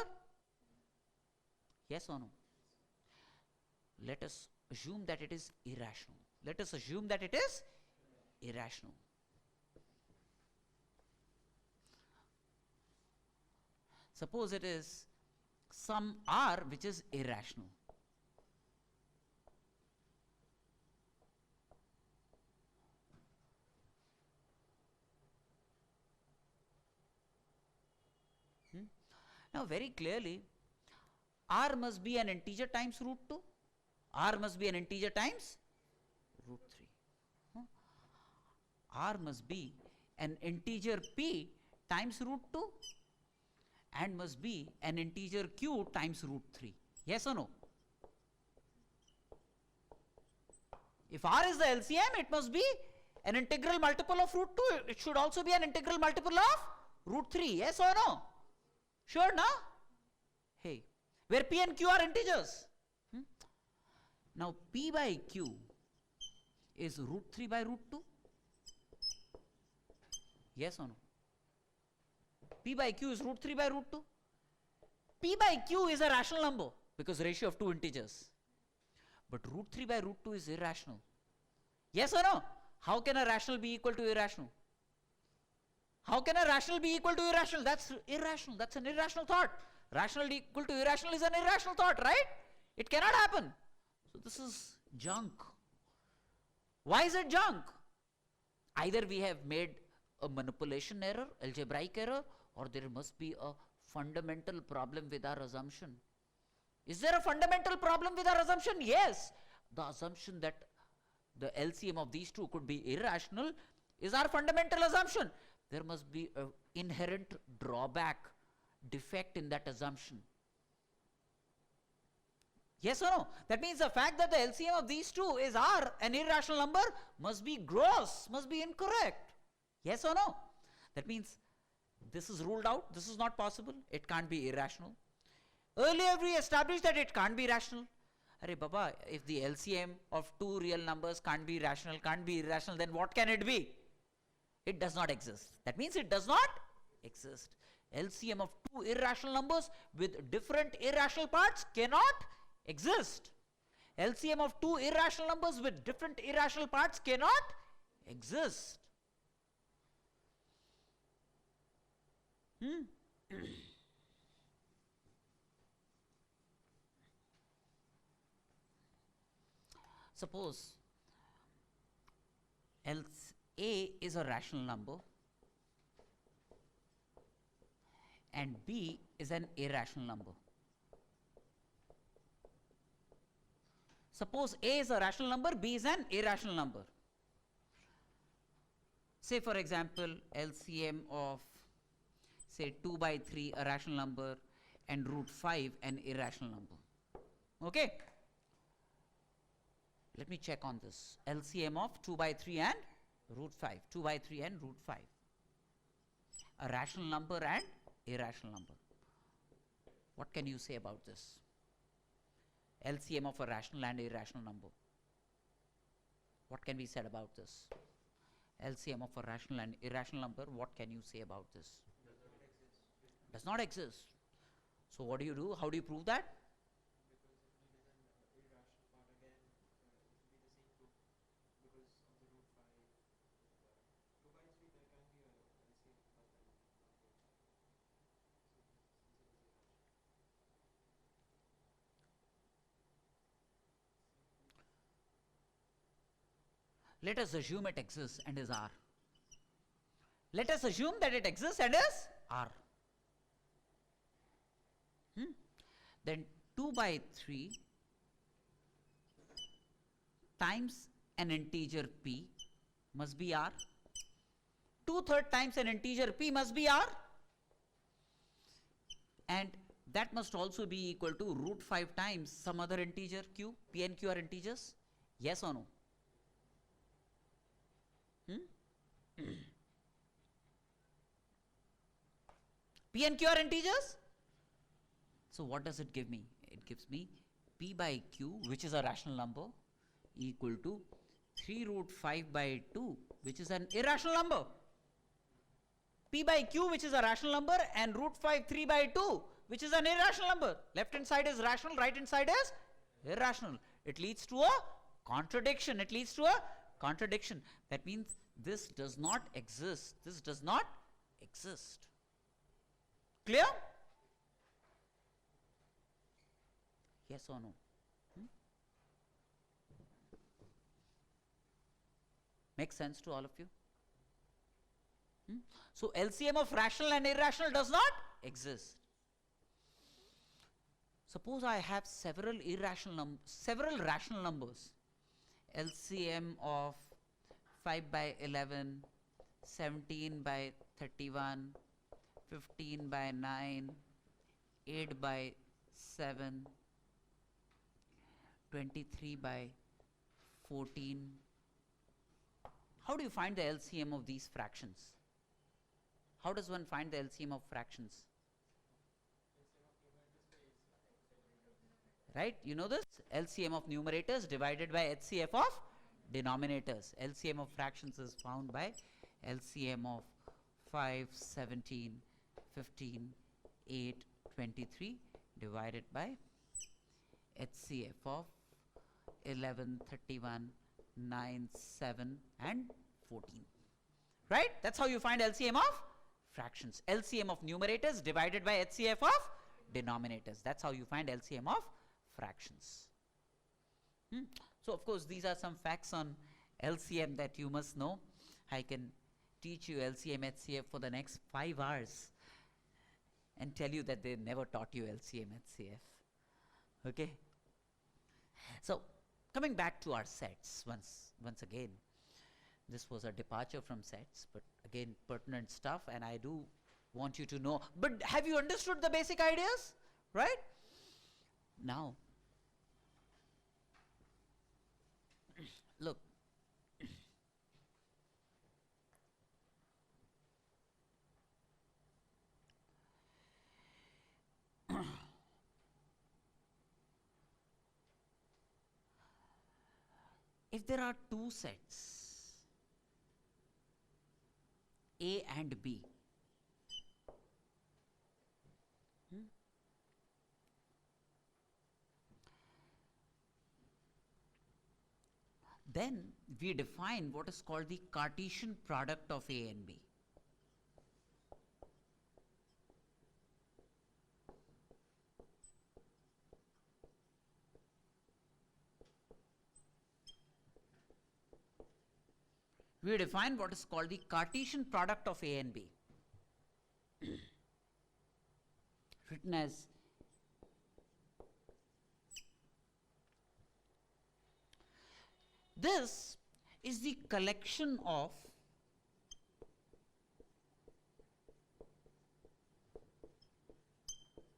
Speaker 1: Yes or no? Let us assume that it is irrational. Let us assume that it is irrational. Suppose it is some R which is irrational. Now very clearly, R must be an integer times root 2. R must be an integer times root 3. R must be an integer P times root 2 and must be an integer Q times root 3. Yes or no? If R is the LCM, it must be an integral multiple of root 2. It should also be an integral multiple of root 3. Yes or no? Sure, na? Hey, where P and Q are integers. Now P by Q is root 3 by root 2. Yes or no? P by Q is root 3 by root 2. P by Q is a rational number because ratio of two integers. But root 3 by root 2 is irrational. Yes or no? How can a rational be equal to irrational? How can a rational be equal to irrational? That's irrational. That's an irrational thought. Rational equal to irrational is an irrational thought, right? It cannot happen. So this is junk. Why is it junk? Either we have made a manipulation error, algebraic error, or there must be a fundamental problem with our assumption. Is there a fundamental problem with our assumption? Yes. The assumption that the LCM of these two could be irrational is our fundamental assumption. There must be an inherent drawback, defect in that assumption. Yes or no? That means the fact that the LCM of these two is R, an irrational number, must be gross, must be incorrect. Yes or no? That means this is ruled out, this is not possible, it can't be irrational. Earlier we established that it can't be rational. Arey Baba, if the LCM of two real numbers can't be rational, can't be irrational, then what can it be? It does not exist. That means it does not exist. LCM of two irrational numbers with different irrational parts cannot exist. LCM of two irrational numbers with different irrational parts cannot exist. Suppose A is a rational number and B is an irrational number. Suppose A is a rational number, B is an irrational number. Say for example, LCM of say 2 by 3 a rational number and root 5 an irrational number. Okay? Let me check on this. LCM of 2 by 3 and root 5. 2 by 3 and root 5. A rational number and irrational number. What can you say about this? LCM of a rational and irrational number. What can be said about this? LCM of a rational and irrational number. What can you say about this? Does not exist. So what do you do? How do you prove that? Let us assume it exists and is R. Let us assume that it exists and is R. Then 2 by 3 times an integer p must be R. 2/3 times an integer p must be R. And that must also be equal to root 5 times some other integer q. P and q are integers. Yes or no? P and q are integers. So what does it give me? It gives me p by q, which is a rational number, equal to 3 root 5 by 2, which is an irrational number. P by q, which is a rational number, and root 5 3 by 2, which is an irrational number. Left hand side is rational, right hand side is irrational. It leads to a contradiction. It leads to a contradiction. That means this does not exist. This does not exist. Clear? Yes or no? Makes sense to all of you? So LCM of rational and irrational does not exist. Suppose I have several rational numbers. LCM of 5 by 11, 17 by 31, 15 by 9, 8 by 7, 23 by 14. How do you find the LCM of these fractions? How does one find the LCM of fractions? Right? You know this? LCM of numerators divided by HCF of denominators. LCM of fractions is found by LCM of 5, 17, 15, 8, 23 divided by HCF of 11, 31, 9, 7 and 14. Right? That's how you find LCM of fractions. LCM of numerators divided by HCF of denominators. That's how you find LCM of fractions. So of course these are some facts on LCM that you must know. I can teach you LCM HCF for the next 5 hours and tell you that they never taught you LCM HCF. Okay? So coming back to our sets once again. This was a departure from sets, but again pertinent stuff, and I do want you to know. But have you understood the basic ideas? Right? Now, look. If there are two sets, A and B, then we define what is called the Cartesian product of A and B. We define what is called the Cartesian product of A and B, written as this is the collection of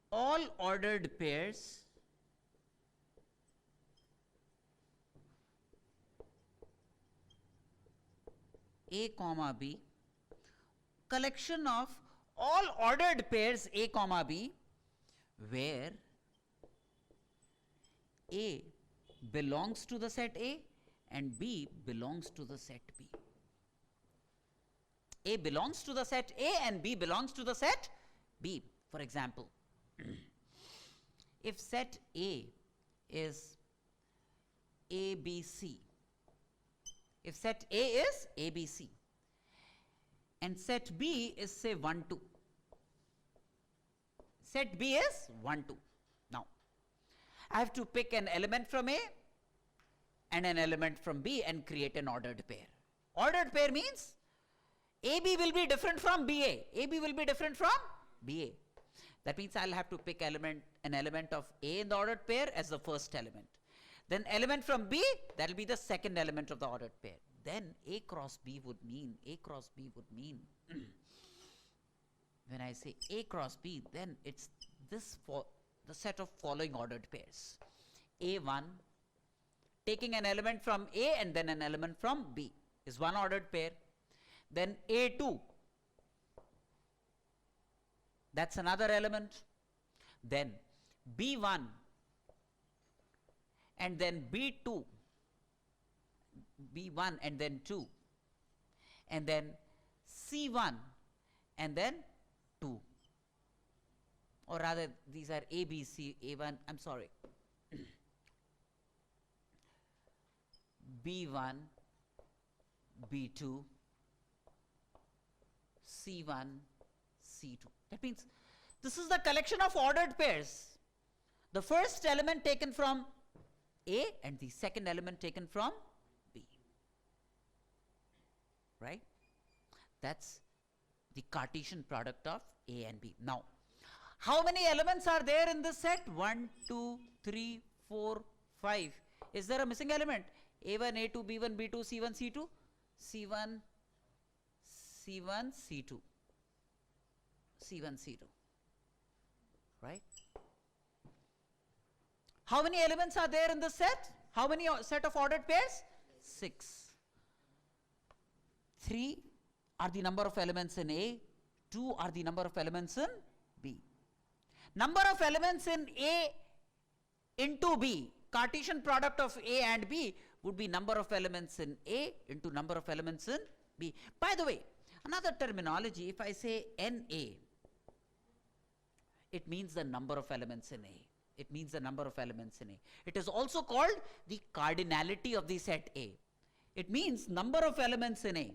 Speaker 1: all ordered pairs A comma B, collection of all ordered pairs A comma B, where A belongs to the set A and B belongs to the set B. A belongs to the set A and B belongs to the set B. For example, if set A is ABC, if set A is ABC and set B is say 1, 2, set B is 1, 2. Now, I have to pick an element from A and an element from B and create an ordered pair. Ordered pair means AB will be different from BA. AB will be different from BA. That means I'll have to pick an element of A in the ordered pair as the first element. Then element from B, that will be the second element of the ordered pair. Then A cross B would mean, when I say A cross B, then it's this for the set of following ordered pairs. A1, taking an element from A and then an element from B is one ordered pair. Then A2, that's another element. Then B1 and then B2, B1 and then 2, and then C1 and then 2. Or rather, these are A, B, C, A1, I'm sorry. B1, B2, C1, C2. That means this is the collection of ordered pairs. The first element taken from A and the second element taken from B. Right? That's the Cartesian product of A and B. Now, how many elements are there in this set? 1, 2, 3, 4, 5. Is there a missing element? A1, A2, B1, B2, C1, C2? C1, C1, C2. C1, C2. Right? How many elements are there in this set? How many set of ordered pairs? 6. 3 are the number of elements in A. 2 are the number of elements in B. Number of elements in A into B, Cartesian product of A and B would be number of elements in A into number of elements in B. By the way, another terminology, if I say NA, it means the number of elements in A. It means the number of elements in A. It is also called the cardinality of the set A. It means number of elements in A.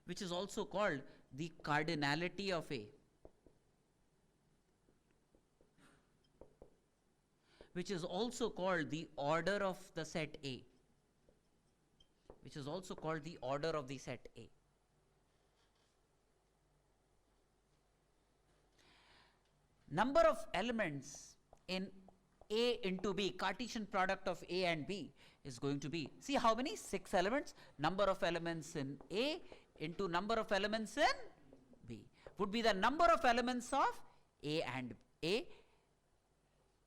Speaker 1: Which is also called the cardinality of A. Which is also called the order of the set A. Which is also called the order of the set A. Number of elements in A into B, Cartesian product of A and B is going to be, see how many? 6 elements. Number of elements in A into number of elements in B would be the number of elements of A and A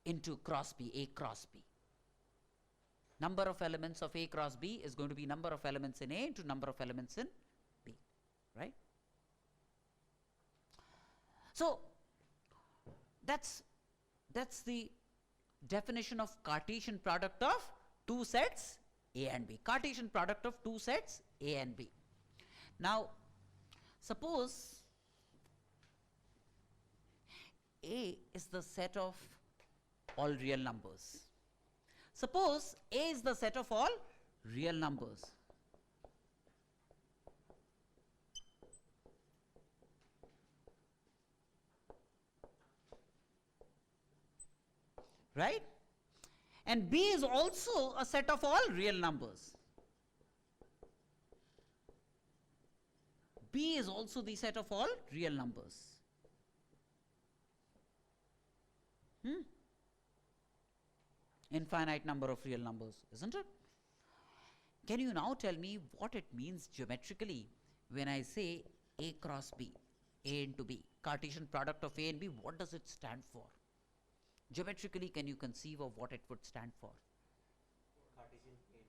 Speaker 1: into cross B, A cross B. Number of elements of A cross B is going to be number of elements in A into number of elements in B, right? So that's the definition of Cartesian product of two sets A and B. Cartesian product of two sets A and B. Now, suppose A is the set of all real numbers. Suppose A is the set of all real numbers. Right? And B is also a set of all real numbers. B is also the set of all real numbers. Infinite number of real numbers, isn't it? Can you now tell me what it means geometrically when I say A cross B, A into B, Cartesian product of A and B? What does it stand for? Geometrically, can you conceive of what it would stand for?
Speaker 2: Cartesian plane.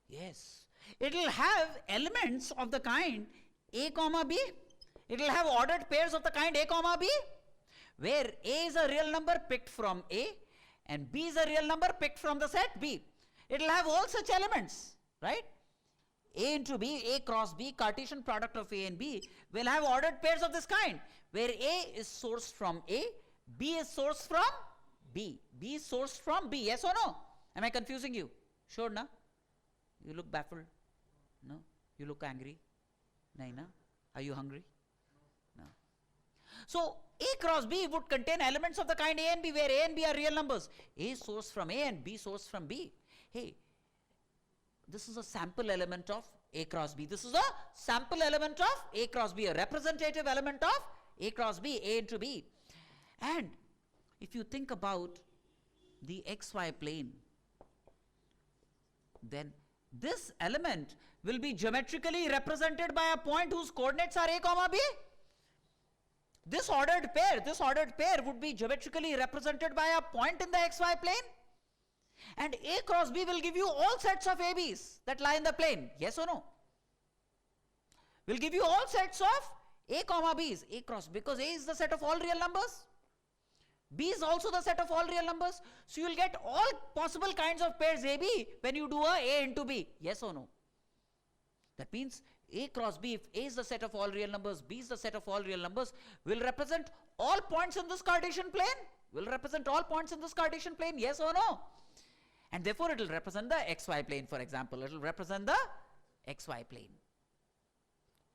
Speaker 1: Yes. It will have elements of the kind A comma B. It will have ordered pairs of the kind A comma B, where A is a real number picked from A and B is a real number picked from the set B. It will have all such elements, right? A into B, A cross B, Cartesian product of A and B will have ordered pairs of this kind, where A is sourced from A, B is sourced from B, B is sourced from B. Yes or no? Am I confusing you? Sure, na? You look baffled? No? You look angry? Nahi, na? Are you hungry? No. So A cross B would contain elements of the kind A and B, where A and B are real numbers. A source from A and B source from B. Hey, this is a sample element of A cross B. This is a sample element of A cross B, a representative element of A cross B, A into B. And if you think about the xy plane, then this element will be geometrically represented by a point whose coordinates are A comma B. This ordered pair would be geometrically represented by a point in the xy plane. And A cross B will give you all sets of ABs that lie in the plane. Yes or no? Will give you all sets of A comma B's. A cross, because A is the set of all real numbers. B is also the set of all real numbers. So you will get all possible kinds of pairs AB when you do A into B. Yes or no? That means A cross B, if A is the set of all real numbers, B is the set of all real numbers, will represent all points in this Cartesian plane. Will represent all points in this Cartesian plane. Yes or no? And therefore it will represent the xy plane, for example. It will represent the xy plane,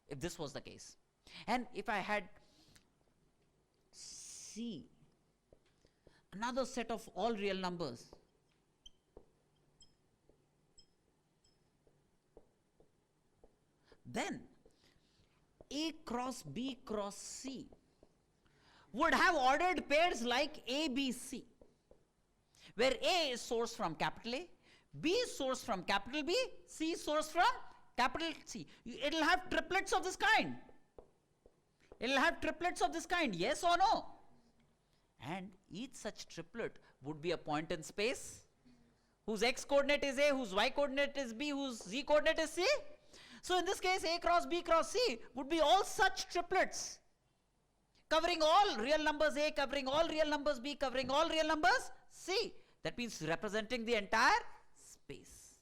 Speaker 1: if this was the case. And if I had C, another set of all real numbers, then A cross B cross C would have ordered pairs like A, B, C, where A is sourced from capital A, B is sourced from capital B, C is sourced from capital C. It will have triplets of this kind. It will have triplets of this kind, yes or no? And each such triplet would be a point in space whose x coordinate is A, whose y coordinate is B, whose z coordinate is C. So in this case, A cross B cross C would be all such triplets, covering all real numbers A, covering all real numbers B, covering all real numbers C. That means representing the entire space.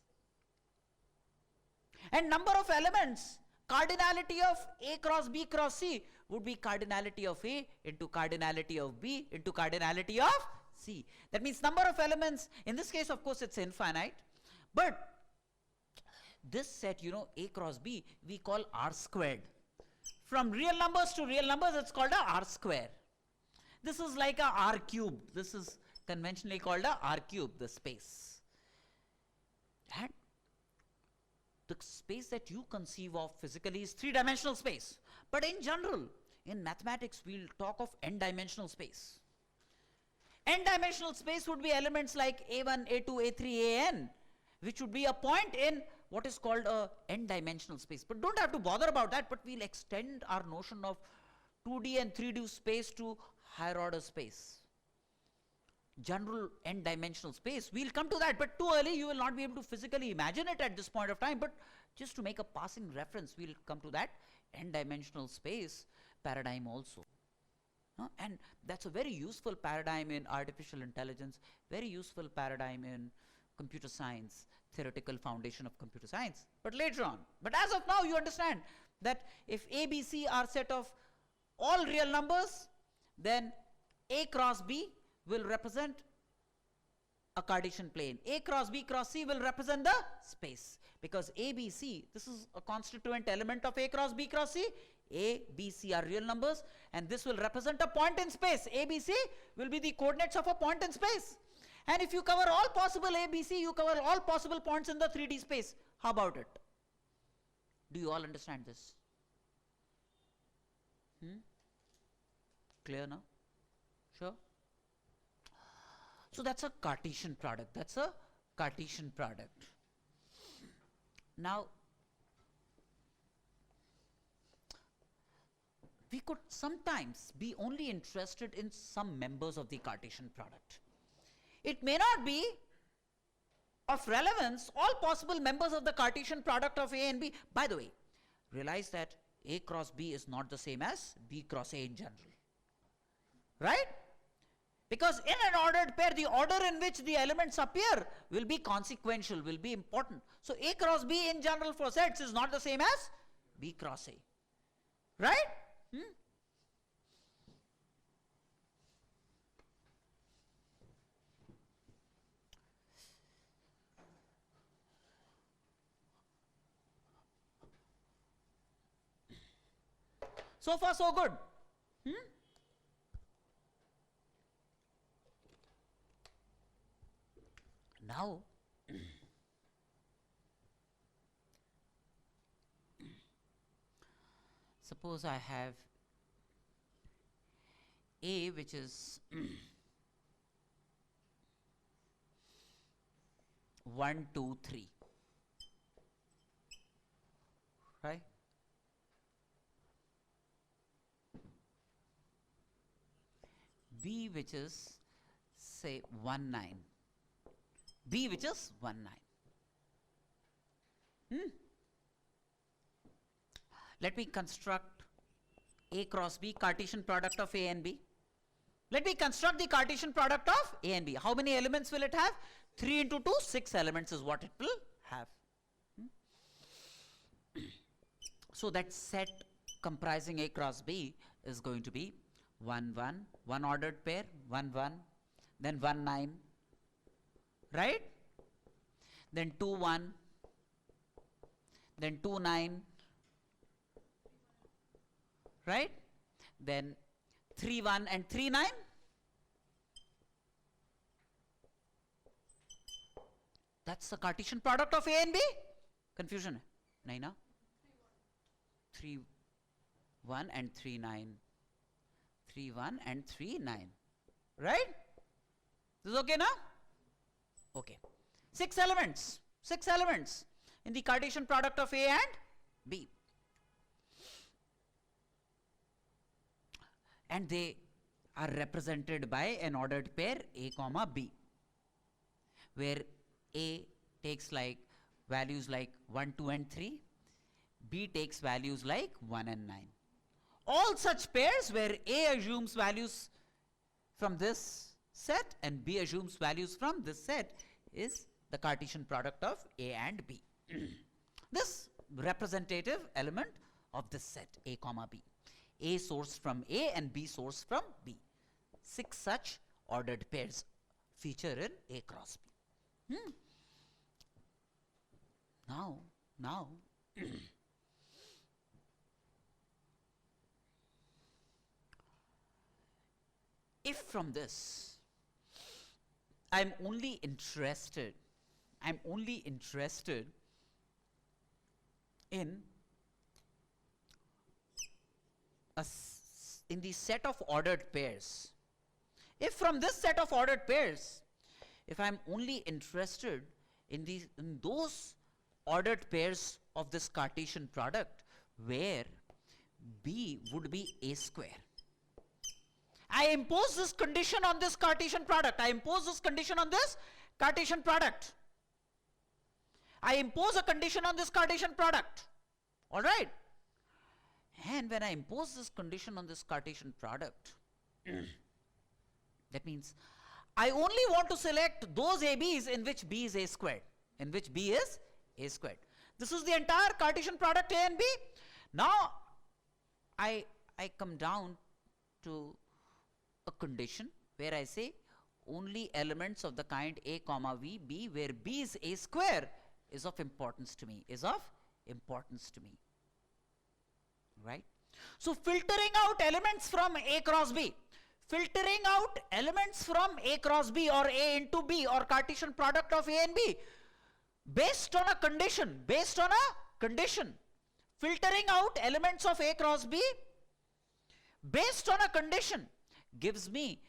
Speaker 1: And number of elements, cardinality of A cross B cross C would be cardinality of A into cardinality of B into cardinality of C. That means number of elements, in this case of course it's infinite, but this set, A cross B, we call R squared. From real numbers to real numbers, it's called a R square. This is like a R cube. This is conventionally called a R cube, the space. And the space that you conceive of physically is three-dimensional space. But in general, in mathematics, we'll talk of n-dimensional space. N-dimensional space would be elements like A1, A2, A3, An, which would be a point in what is called a n-dimensional space. But don't have to bother about that, but we'll extend our notion of 2D and 3D space to higher order space. General n-dimensional space, we'll come to that, but too early you will not be able to physically imagine it at this point of time, but just to make a passing reference, we'll come to that n-dimensional space paradigm also. And that's a very useful paradigm in artificial intelligence, very useful paradigm in computer science, theoretical foundation of computer science, but later on. But as of now, you understand that if A, B, C are set of all real numbers, then A cross B will represent a Cartesian plane. A cross B cross C will represent the space, because A, B, C, this is a constituent element of A cross B cross C. A, B, C are real numbers, and this will represent a point in space. A, B, C will be the coordinates of a point in space. And if you cover all possible A, B, C, you cover all possible points in the 3D space. How about it? Do you all understand this? Clear now? Sure? So that's a Cartesian product. That's a Cartesian product. Now, we could sometimes be only interested in some members of the Cartesian product. It may not be of relevance, all possible members of the Cartesian product of A and B. By the way, realize that A cross B is not the same as B cross A in general. Right? Because in an ordered pair, the order in which the elements appear will be consequential, will be important. So A cross B in general for sets is not the same as B cross A. Right? So far so good. Now, suppose I have A, which is 1, 2, 3, right? B, which is say 1, 9. B, which is 1, 9. Let me construct A cross B, Cartesian product of A and B. Let me construct the Cartesian product of A and B. How many elements will it have? 3 into 2, 6 elements is what it will have. So that set comprising A cross B is going to be 1, 1, one ordered pair, 1, 1, then 1, 9, right? Then 2, 1, then 2, 9, right? Then 3, 1 and 3, 9. That's the Cartesian product of A and B. Confusion? Nahi na? 3, 1 and 3, 9. 3, 1 and 3, 9. Right? This is okay now? Okay. 6 elements. 6 elements in the Cartesian product of A and B. And they are represented by an ordered pair A comma B, where A takes like values like 1, 2 and 3, B takes values like 1 and 9. All such pairs where A assumes values from this set and B assumes values from this set is the Cartesian product of A and B. This representative element of this set A comma B. A sourced from A and B sourced from B. 6 such ordered pairs feature in A cross B. Now, if from this I'm only interested in in the set of ordered pairs. If from this set of ordered pairs, if I'm only interested in those ordered pairs of this Cartesian product where B would be A square, I impose this condition on this Cartesian product. I impose this condition on this Cartesian product. I impose a condition on this Cartesian product. All right? And when I impose this condition on this Cartesian product, that means I only want to select those ABs in which B is A squared. In which B is A squared. This is the entire Cartesian product A and B. Now, I come down to a condition where I say only elements of the kind A comma B where B is A square is of importance to me, right? So filtering out elements from A cross B, filtering out elements from A cross B or A into B or Cartesian product of A and B based on a condition, filtering out elements of A cross B based on a condition gives me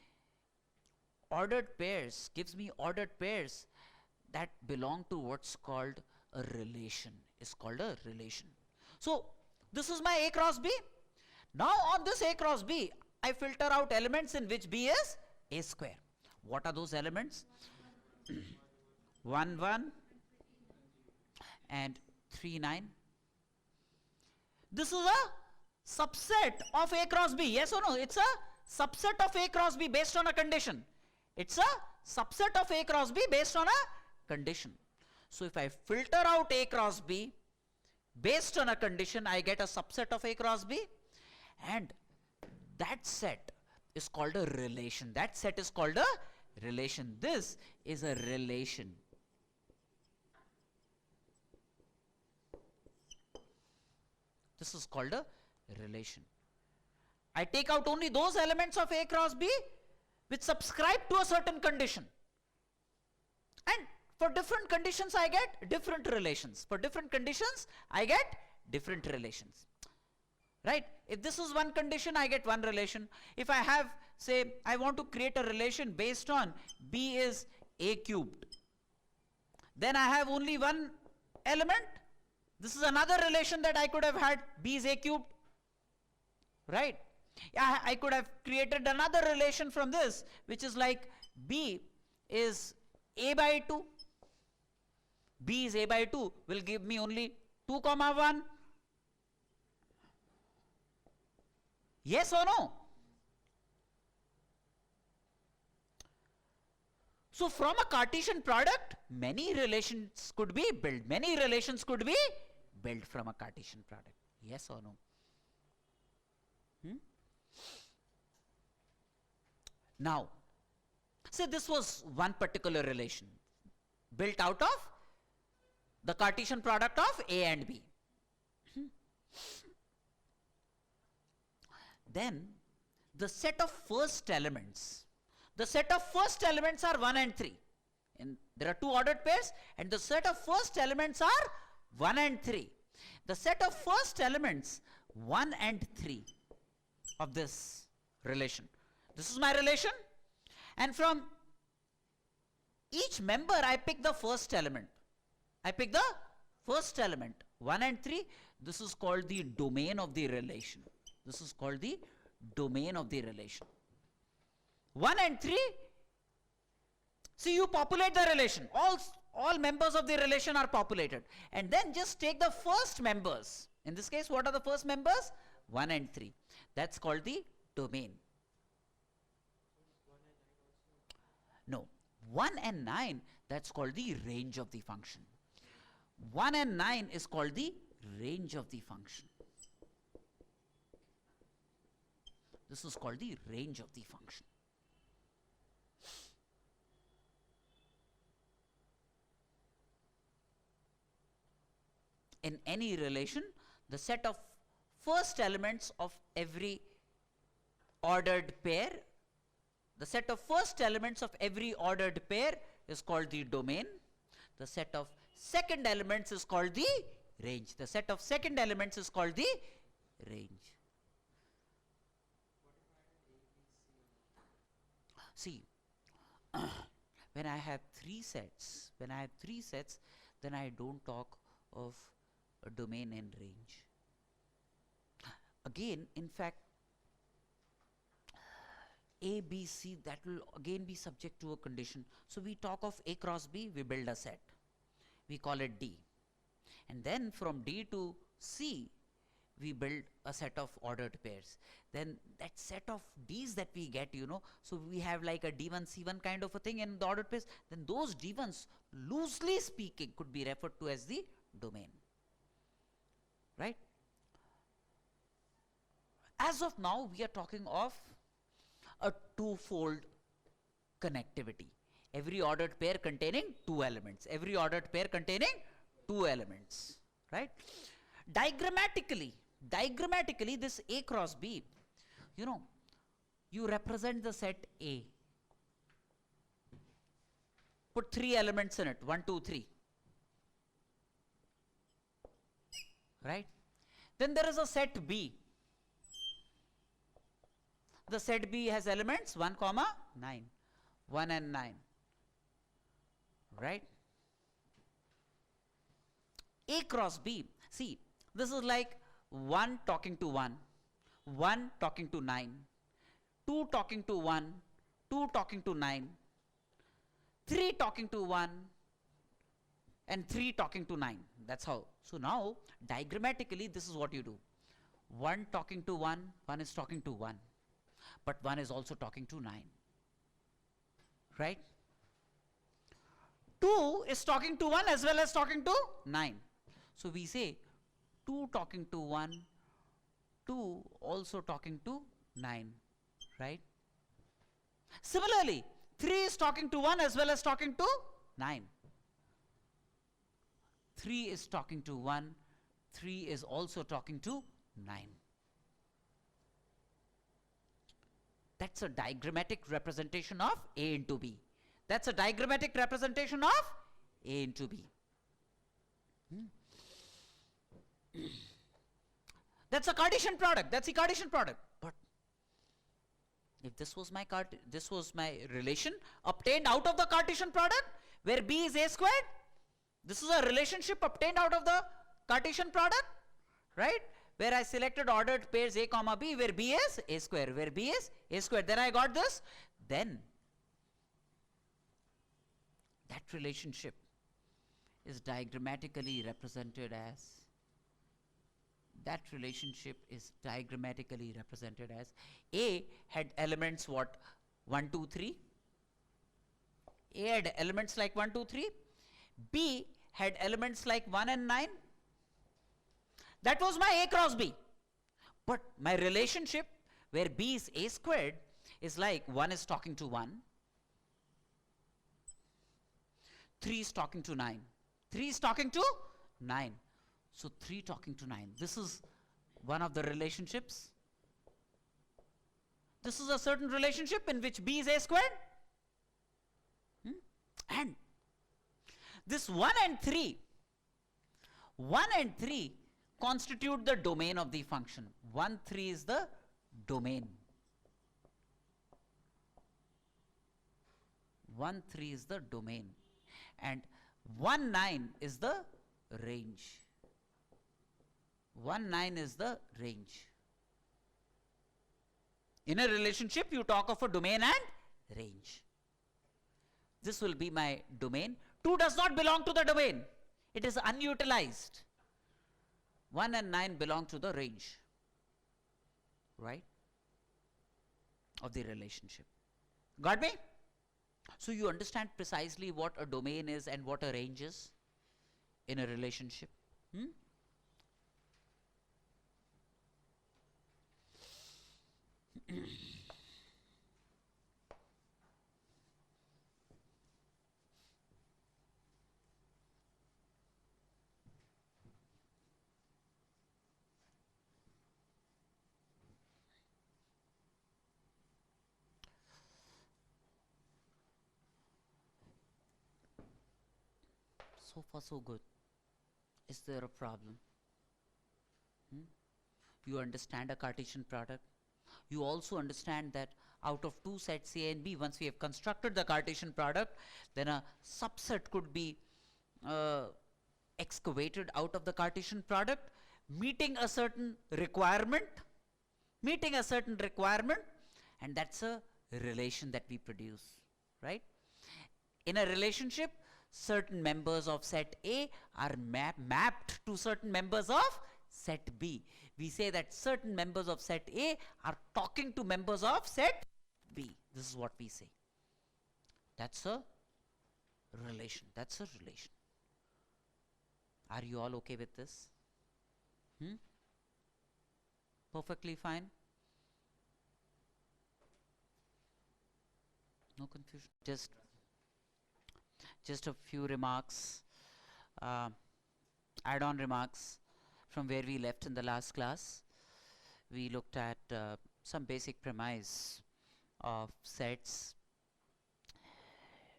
Speaker 1: ordered pairs, that belong to what's called a relation. So this is my A cross B. Now on this A cross B, I filter out elements in which B is A square. What are those elements? 1, 1 and 3, 9. This is a subset of A cross B. Yes or no? It's a subset of A cross B based on a condition. It's a subset of A cross B based on a condition. So if I filter out A cross B based on a condition, I get a subset of A cross B, and that set is called a relation. This is a relation. This is called a relation. I take out only those elements of A cross B which subscribe to a certain condition. And For different conditions, I get different relations. For different conditions, I get different relations. Right? If this is one condition, I get one relation. If I have, say, I want to create a relation based on B is A cubed, then I have only one element. This is another relation that I could have had, B is A cubed. Right? I could have created another relation from this, which is like B is A by 2. B is A by 2 will give me only 2 comma 1. Yes or no? So from a Cartesian product, many relations could be built. Many relations could be built from a Cartesian product. Yes or no? Now, say this was one particular relation built out of the Cartesian product of A and B. Then the set of first elements are 1 and 3. And there are two ordered pairs, and the set of first elements are 1 and 3. The set of first elements 1 and 3 of this relation. This is my relation, and from each member I pick the first element. 1 and 3. This is called the domain of the relation. 1 and 3. See, you populate the relation. All members of the relation are populated, and then just take the first members. In this case, what are the first members? 1 and 3. That's called the domain. No, 1 and 9, that's called the range of the function. 1 and 9 is called the range of the function. This is called the range of the function. In any relation, the set of first elements of every ordered pair, the set of first elements of every ordered pair is called the domain. The set of second elements is called the range. The set of second elements is called the range. See, when I have three sets, then I don't talk of a domain and range. Again, in fact, A, B, C, that will again be subject to a condition. So we talk of A cross B, we build a set. We call it D. And then from D to C, we build a set of ordered pairs. Then that set of Ds that we get, so we have like a D1, C1 kind of a thing in the ordered pairs. Then those D1s, loosely speaking, could be referred to as the domain. Right? As of now, we are talking of a two-fold connectivity. Every ordered pair containing two elements. Right? Diagrammatically, this A cross B, you represent the set A. Put three elements in it, 1, 2, 3. Right? Then there is a set B. The set B has elements 1, 9. 1 and 9. Right? A cross B. See, this is like 1 talking to 1, 1 talking to 9, 2 talking to 1, 2 talking to 9, 3 talking to 1, and 3 talking to 9. That's how. So now, diagrammatically, this is what you do. 1 talking to 1, 1 is talking to 1. But 1 is also talking to 9. Right? 2 is talking to 1 as well as talking to 9. So we say 2 talking to 1, 2 also talking to 9. Right? Similarly, 3 is talking to 1 as well as talking to 9. 3 is talking to 1, 3 is also talking to 9. That's a diagrammatic representation of A into B. That's a diagrammatic representation of A into B. That's a Cartesian product. That's the Cartesian product. But if this was my relation obtained out of the Cartesian product, where B is A squared, this is a relationship obtained out of the Cartesian product, right? Where I selected ordered pairs A comma B, where B is A square, where B is A square. Then I got this. Then that relationship is diagrammatically represented as A had elements what? 1, 2, 3. A had elements like 1, 2, 3. B had elements like 1 and 9. That was my A cross B. But my relationship where B is A squared is like 1 is talking to 1, 3 is talking to 9, 3 is talking to 9. So 3 talking to 9. This is one of the relationships. This is a certain relationship in which B is A squared. And this 1 and 3 constitute the domain of the function. 1, 3 is the domain. 1, 3 is the domain. And 1, 9 is the range. 1, 9 is the range. In a relationship, you talk of a domain and range. This will be my domain. 2 does not belong to the domain. It is unutilized. 1 and 9 belong to the range, right, of the relationship. Got me? So you understand precisely what a domain is and what a range is in a relationship. So far so good. Is there a problem? You understand a Cartesian product. You also understand that out of two sets A and B, once we have constructed the Cartesian product, then a subset could be excavated out of the Cartesian product, meeting a certain requirement, and that's a relation that we produce, right? In a relationship, certain members of set A are mapped to certain members of set B. We say that certain members of set A are talking to members of set B. This is what we say. That's a relation. That's a relation. Are you all okay with this? Perfectly fine? No confusion? Just a few remarks, add-on remarks from where we left in the last class. We looked at some basic premise of sets.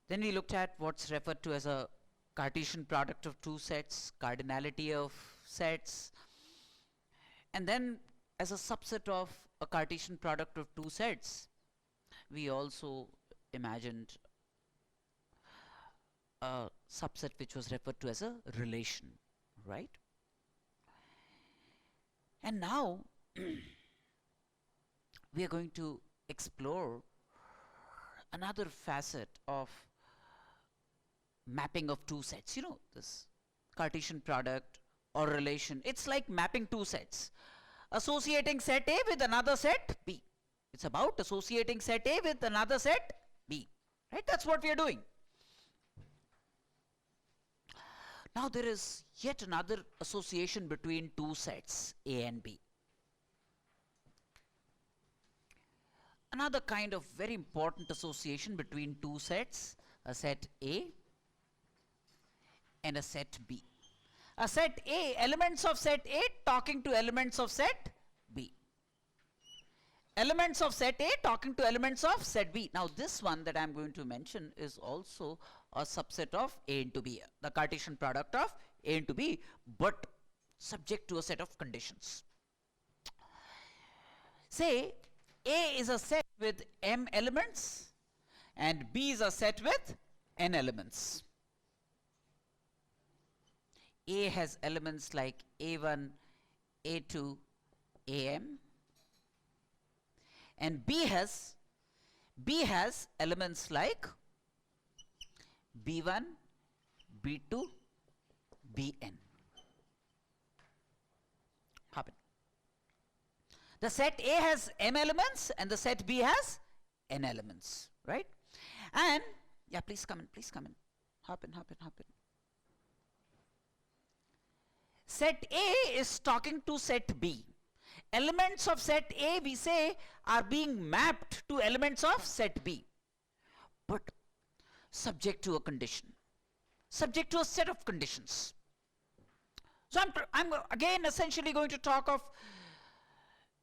Speaker 1: Then we looked at what's referred to as a Cartesian product of two sets, cardinality of sets. And then as a subset of a Cartesian product of two sets, we also imagined a subset which was referred to as a relation, right? And now we are going to explore another facet of mapping of two sets. You know, this Cartesian product or relation, it's like mapping two sets, associating set A with another set B. It's about associating set A with another set B, right? That's what we are doing. Now there is yet another association between two sets A and B. Another kind of very important association between two sets, a set A and a set B. A set A, elements of set A talking to elements of set B. Elements of set A talking to elements of set B. Now this one that I am going to mention is also a subset of A into B, the Cartesian product of A into B, but subject to a set of conditions. Say A is a set with m elements and B is a set with n elements. A has elements like A1, A2, Am, and B has elements like B1, B2, Bn. Happen. The set A has m elements and the set B has n elements, right? And yeah, please come in, please come in. Hop in. Set A is talking to set B. Elements of set A, we say, are being mapped to elements of set B, but subject to a condition, subject to a set of conditions. So I'm again essentially going to talk of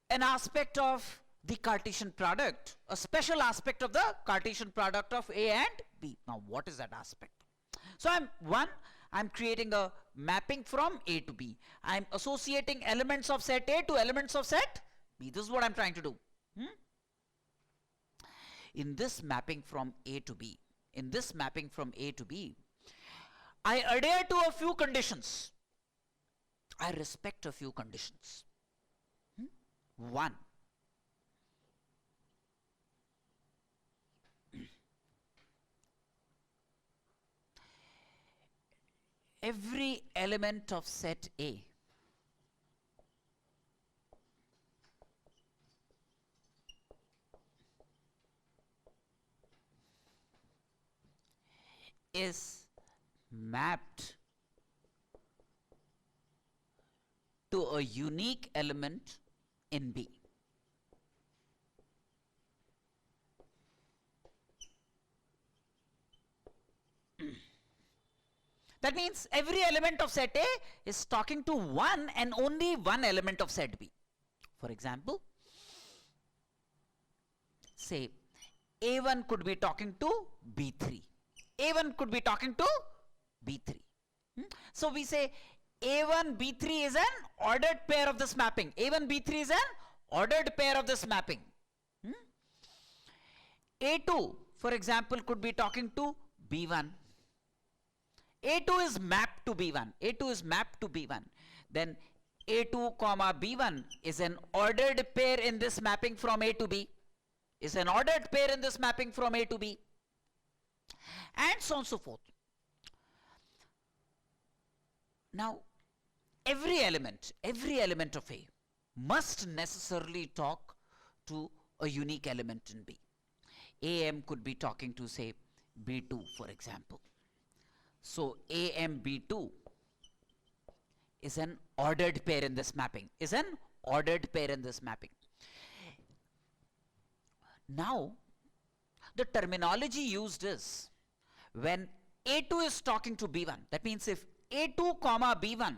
Speaker 1: an aspect of the Cartesian product, a special aspect of the Cartesian product of A and B. Now, what is that aspect? So I'm creating a mapping from A to B. I'm associating elements of set A to elements of set B. This is what I'm trying to do. In this mapping from A to B, I adhere to a few conditions. I respect a few conditions. One, every element of set A is mapped to a unique element in B. That means every element of set A is talking to one and only one element of set B. For example, say A1 could be talking to B3. A1 could be talking to B3. So we say A1, B3 is an ordered pair of this mapping. A1, B3 is an ordered pair of this mapping. A2, for example, could be talking to B1. A2 is mapped to B1. A2 is mapped to B1. Then A2 comma B1 is an ordered pair in this mapping from A to B. Is an ordered pair in this mapping from A to B. And so on and so forth. Now, every element of A must necessarily talk to a unique element in B. AM could be talking to, say, B2, for example. So AM B2 is an ordered pair in this mapping. Now, the terminology used is when A2 is talking to B1. That means if A2 comma B1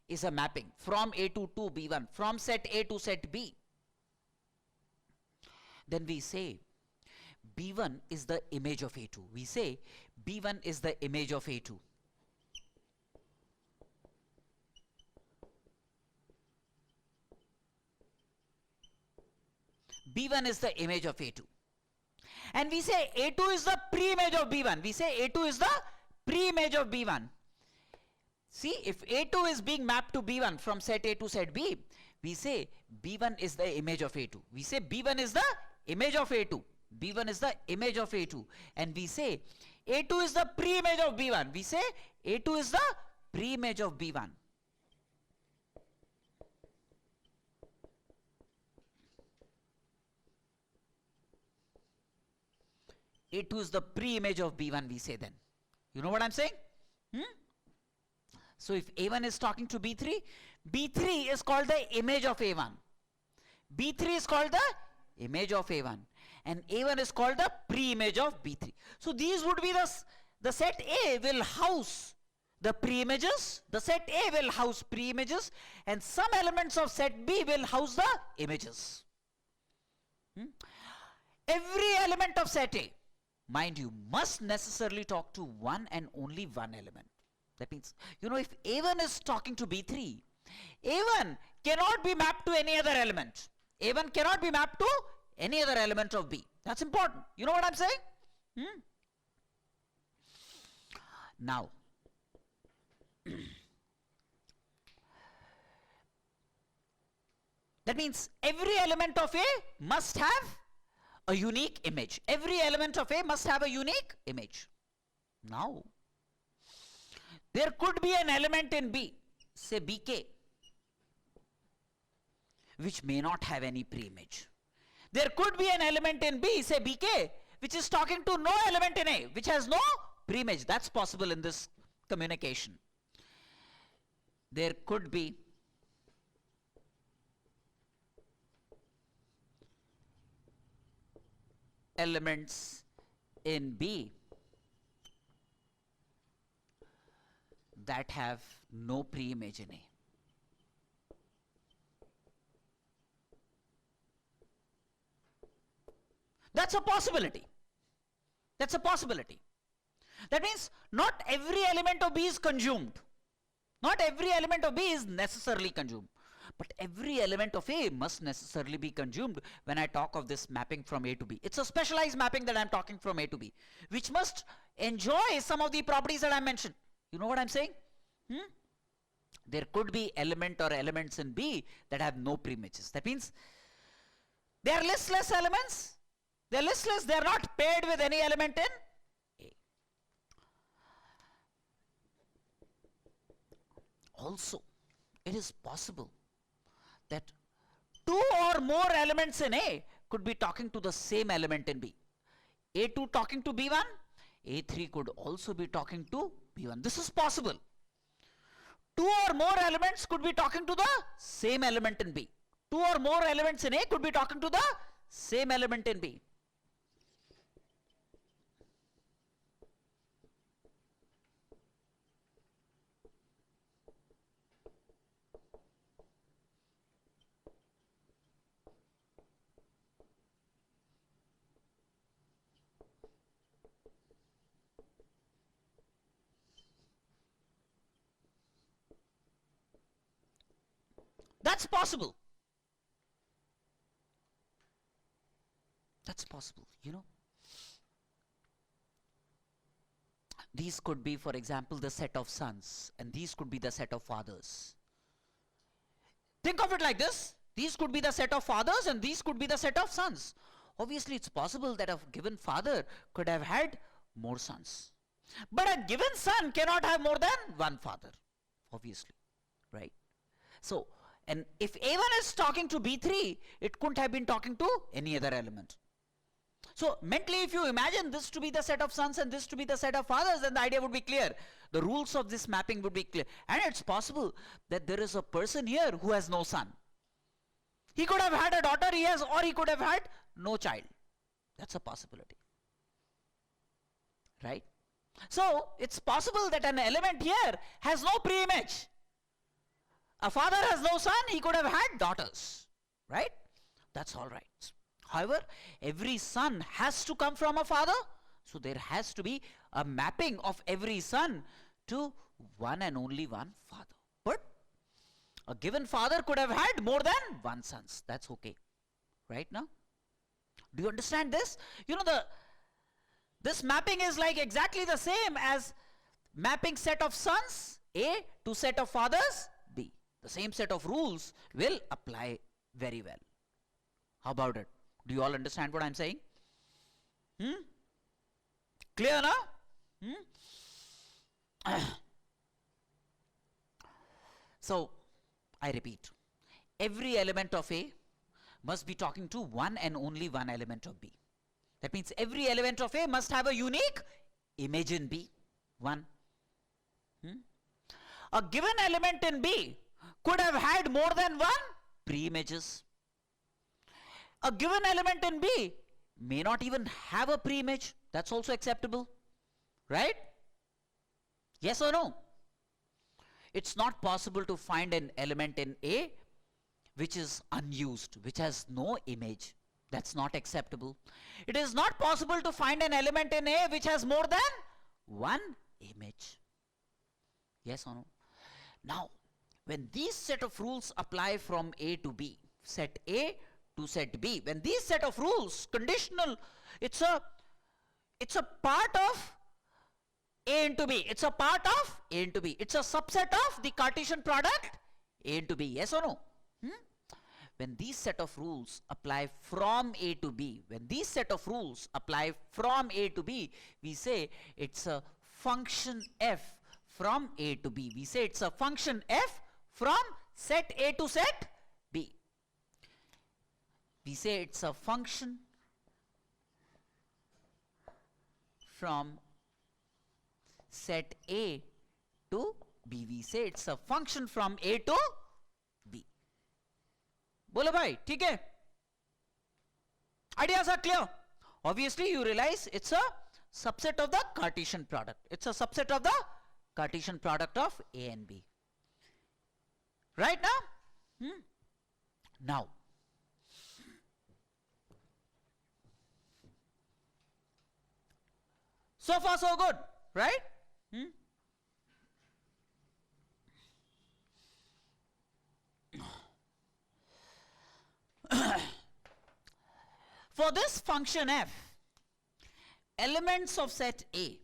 Speaker 1: is a mapping from A2 to B1, from set A to set B, then we say B1 is the image of A2. We say B1 is the image of A2. B1 is the image of A2. And we say A2 is the pre-image of B1. We say A2 is the pre-image of B1. See, if A2 is being mapped to B1 from set A to set B, we say B1 is the image of A2. We say B1 is the image of A2. B1 is the image of A2. And we say A2 is the pre-image of B1. We say A2 is the pre-image of B1. A2 is the pre-image of B1, we say then. You know what I'm saying? So if A1 is talking to B3, B3 is called the image of A1. B3 is called the image of A1. And A1 is called the pre-image of B3. So these would be the set A will house the pre-images. The set A will house pre-images. And some elements of set B will house the images. Every element of set A mind you, must necessarily talk to one and only one element. That means, you know, if A1 is talking to B3, A1 cannot be mapped to any other element. A1 cannot be mapped to any other element of B. That's important. You know what I'm saying? Now, that means every element of A must have a unique image. Every element of A must have a unique image. Now, there could be an element in B, say BK, which may not have any pre-image. There could be an element in B, say BK, which is talking to no element in A, which has no pre-image. That's possible in this communication. There could be elements in B that have no pre-image in A. That's a possibility. That's a possibility. That means not every element of B is consumed. Not every element of B is necessarily consumed. But every element of A must necessarily be consumed when I talk of this mapping from A to B. It's a specialized mapping that I'm talking from A to B, which must enjoy some of the properties that I mentioned. You know what I'm saying? There could be element or elements in B that have no pre-images. That means they are listless elements. They are listless. They are not paired with any element in A. Also, it is possible that two or more elements in A could be talking to the same element in B. A2 talking to B1, A3 could also be talking to B1. This is possible. Two or more elements could be talking to the same element in B. Two or more elements in A could be talking to the same element in B. That's possible. That's possible, you know. These could be, for example, the set of sons, and these could be the set of fathers. Think of it like this. These could be the set of fathers, and these could be the set of sons. Obviously, it's possible that a given father could have had more sons. But a given son cannot have more than one father, obviously, right? So, and if A1 is talking to B3, it couldn't have been talking to any other element. So mentally, if you imagine this to be the set of sons and this to be the set of fathers, then the idea would be clear. The rules of this mapping would be clear. And it's possible that there is a person here who has no son. He could have had a daughter, or he could have had no child. That's a possibility. Right? So it's possible that an element here has no pre-image. A father has no son, he could have had daughters, right? That's all right. However, every son has to come from a father, so there has to be a mapping of every son to one and only one father. But a given father could have had more than one sons. That's okay, right now? Do you understand this? You know, this mapping is like exactly the same as mapping set of sons A to set of fathers B. The same set of rules will apply very well. How about it? Do you all understand what I'm saying? Clear now? So, I repeat. Every element of A must be talking to one and only one element of B. That means every element of A must have a unique image in B. One. A given element in B could have had more than one pre-images. A given element in B may not even have a pre-image. That's also acceptable. Right? Yes or no? It's not possible to find an element in A which is unused, which has no image. That's not acceptable. It is not possible to find an element in A which has more than one image. Yes or no? Now, when these set of rules apply from A to B, set A to set B, when these set of rules, conditional, it's a part of A into B. It's a part of A into B. It's a subset of the Cartesian product A into B. Yes or no? When these set of rules apply from A to B, when these set of rules apply from A to B, we say it's a function f from A to B. We say it's a function f from set A to set B. We say it's a function from set A to B. We say it's a function from A to B. बोलो भाई ठीक है ideas are clear obviously you realize it's a subset of the Cartesian product. It's a subset of the Cartesian product of A and B. Right now? Now, so far so good, right? For this function f, elements of set A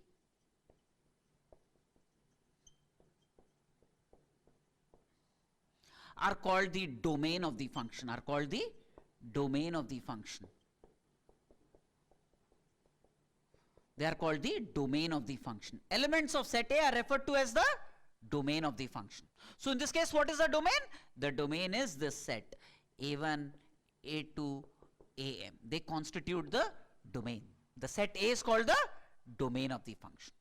Speaker 1: are called the domain of the function, are called the domain of the function. They are called the domain of the function. Elements of set A are referred to as the domain of the function. So in this case, what is the domain? The domain is this set A1, A2, AM. They constitute the domain. The set A is called the domain of the function,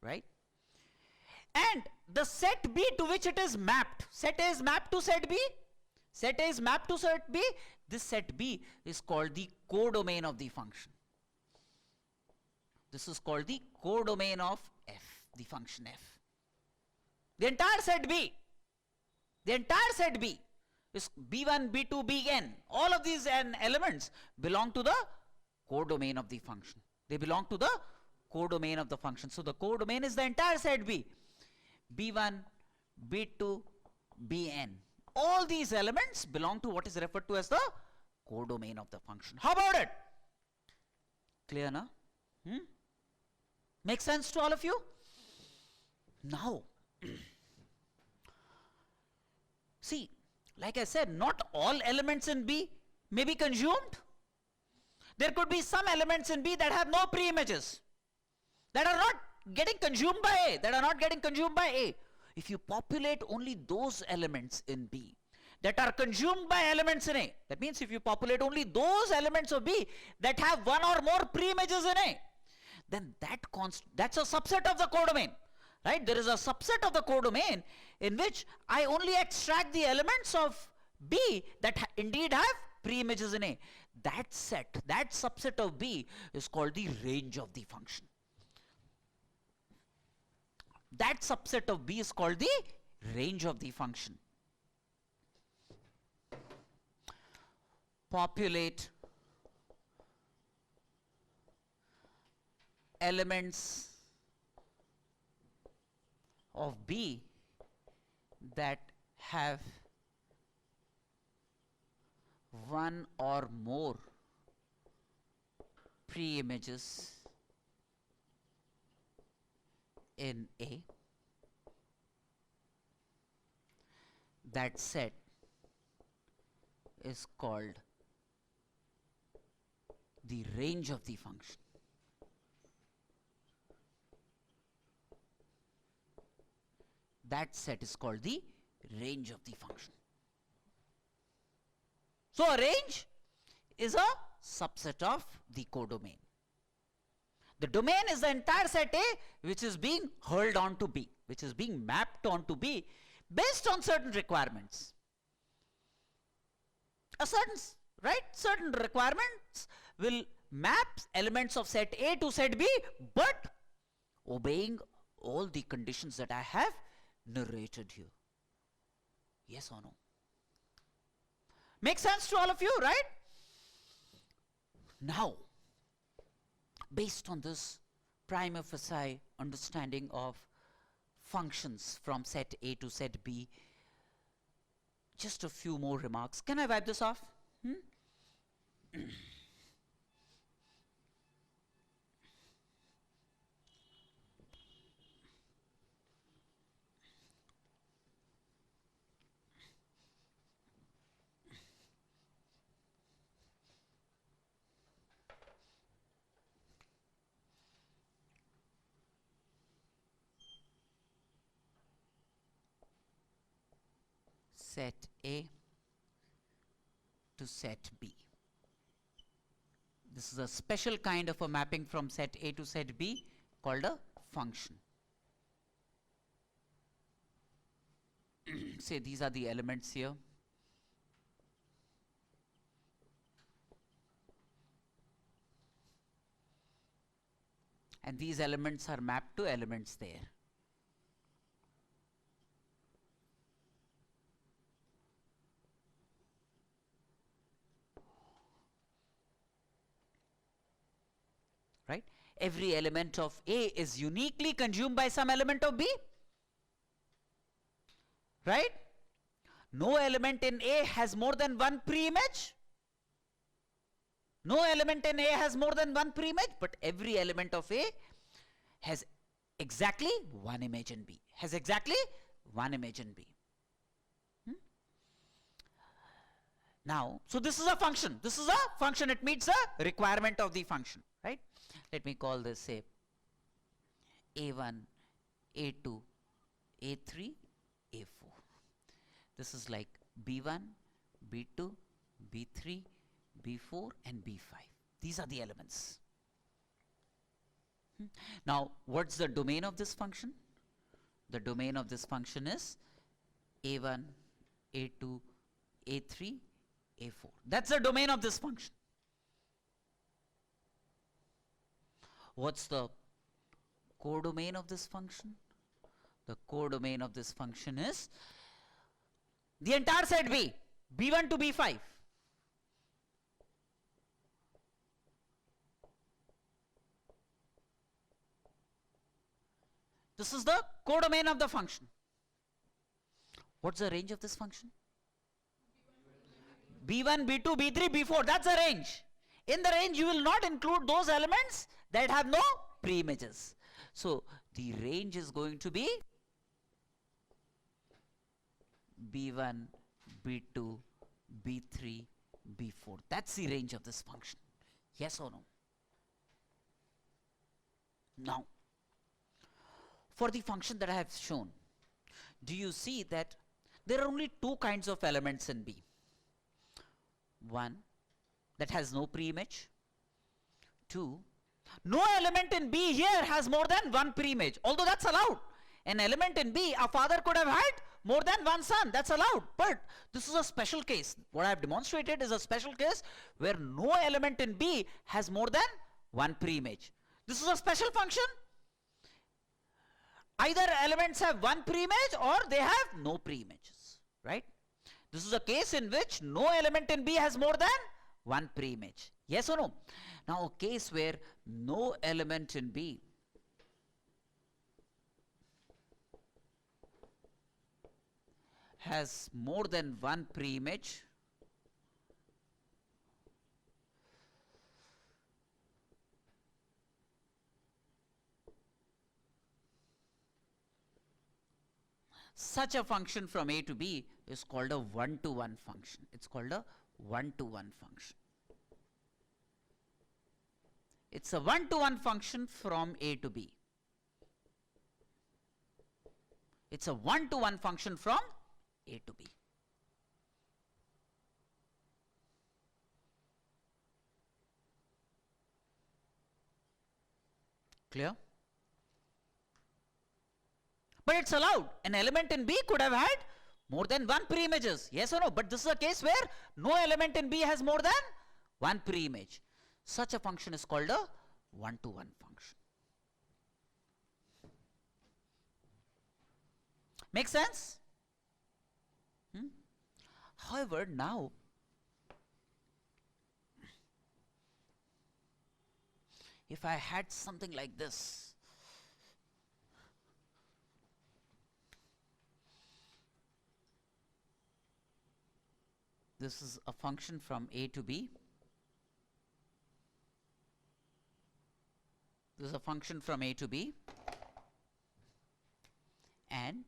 Speaker 1: right? And the set B to which it is mapped, set A is mapped to set B, set A is mapped to set B, this set B is called the codomain of the function. This is called the codomain of f, the function f. The entire set B is B1, B2, Bn. All of these elements belong to the codomain of the function. They belong to the codomain of the function. So the codomain is the entire set B. B1, B2, Bn. All these elements belong to what is referred to as the codomain of the function. How about it? Clear now? Make sense to all of you? Now, see, like I said, not all elements in B may be consumed. There could be some elements in B that have no pre-images, that are not getting consumed by A, that are not getting consumed by A. If you populate only those elements in B that are consumed by elements in A, that means if you populate only those elements of B that have one or more pre-images in A, then that's a subset of the codomain, right? There is a subset of the codomain in which I only extract the elements of B that indeed have pre-images in A. That set, that subset of B is called the range of the function. That subset of B is called the range of the function. Populate elements of B that have one or more pre-images in A. That set is called the range of the function. That set is called the range of the function. So a range is a subset of the codomain. The domain is the entire set A which is being hurled onto B, which is being mapped onto B based on certain requirements. Certain requirements will map elements of set A to set B, but obeying all the conditions that I have narrated here. Yes or no? Makes sense to all of you, right? Now, based on this prima facie understanding of functions from set A to set B, just a few more remarks. Can I wipe this off? Set A to set B. This is a special kind of a mapping from set A to set B called a function. Say these are the elements here. And these elements are mapped to elements there. Right? Every element of A is uniquely consumed by some element of B. Right? No element in A has more than one pre-image. No element in A has more than one pre-image, but every element of A has exactly one image in B. Has exactly one image in B. Now, so this is a function. This is a function. It meets a requirement of the function, right? Let me call this, say, A1, A2, A3, A4. This is like B1, B2, B3, B4 and B5. These are the elements. Now, what's the domain of this function? The domain of this function is A1, A2, A3, A4. That's the domain of this function. What's the codomain of this function? The codomain of this function is the entire set B, B1 to B5. This is the codomain of the function. What's the range of this function? B1, B2, B3, B4. That's the range. In the range, you will not include those elements that have no pre-images. So, the range is going to be B1, B2, B3, B4. That's the range of this function. Yes or no? Now, for the function that I have shown, do you see that there are only two kinds of elements in B? One, that has no pre-image. Two, no element in B here has more than one pre-image, although that's allowed. An element in B, a father could have had more than one son, that's allowed. But this is a special case. What I have demonstrated is a special case where no element in B has more than one pre-image. This is a special function. Either elements have one pre-image or they have no pre-images, right? This is a case in which no element in B has more than one pre-image. Yes or no? Now, a case where no element in B has more than one pre-image, such a function from A to B is called a one-to-one function. It's called a one-to-one function. It's a one-to-one function from A to B. It's a one-to-one function from A to B. Clear? But it's allowed. An element in B could have had more than one pre-images. Yes or no? But this is a case where no element in B has more than one pre-image. Such a function is called a one-to-one function. Make sense? However, now if I had something like this, this is a function from A to B. This is a function from A to B, and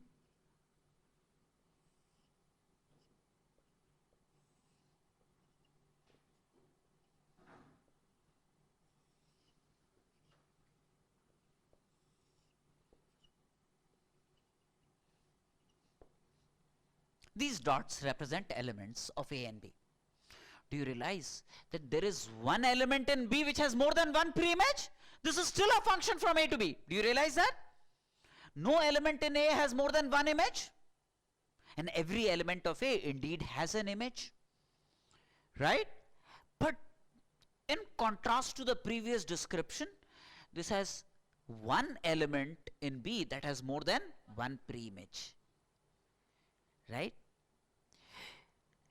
Speaker 1: these dots represent elements of A and B. Do you realize that there is one element in B which has more than one pre-image? This is still a function from A to B. Do you realize that? No element in A has more than one image. And every element of A indeed has an image. Right? But in contrast to the previous description, this has one element in B that has more than one pre-image. Right?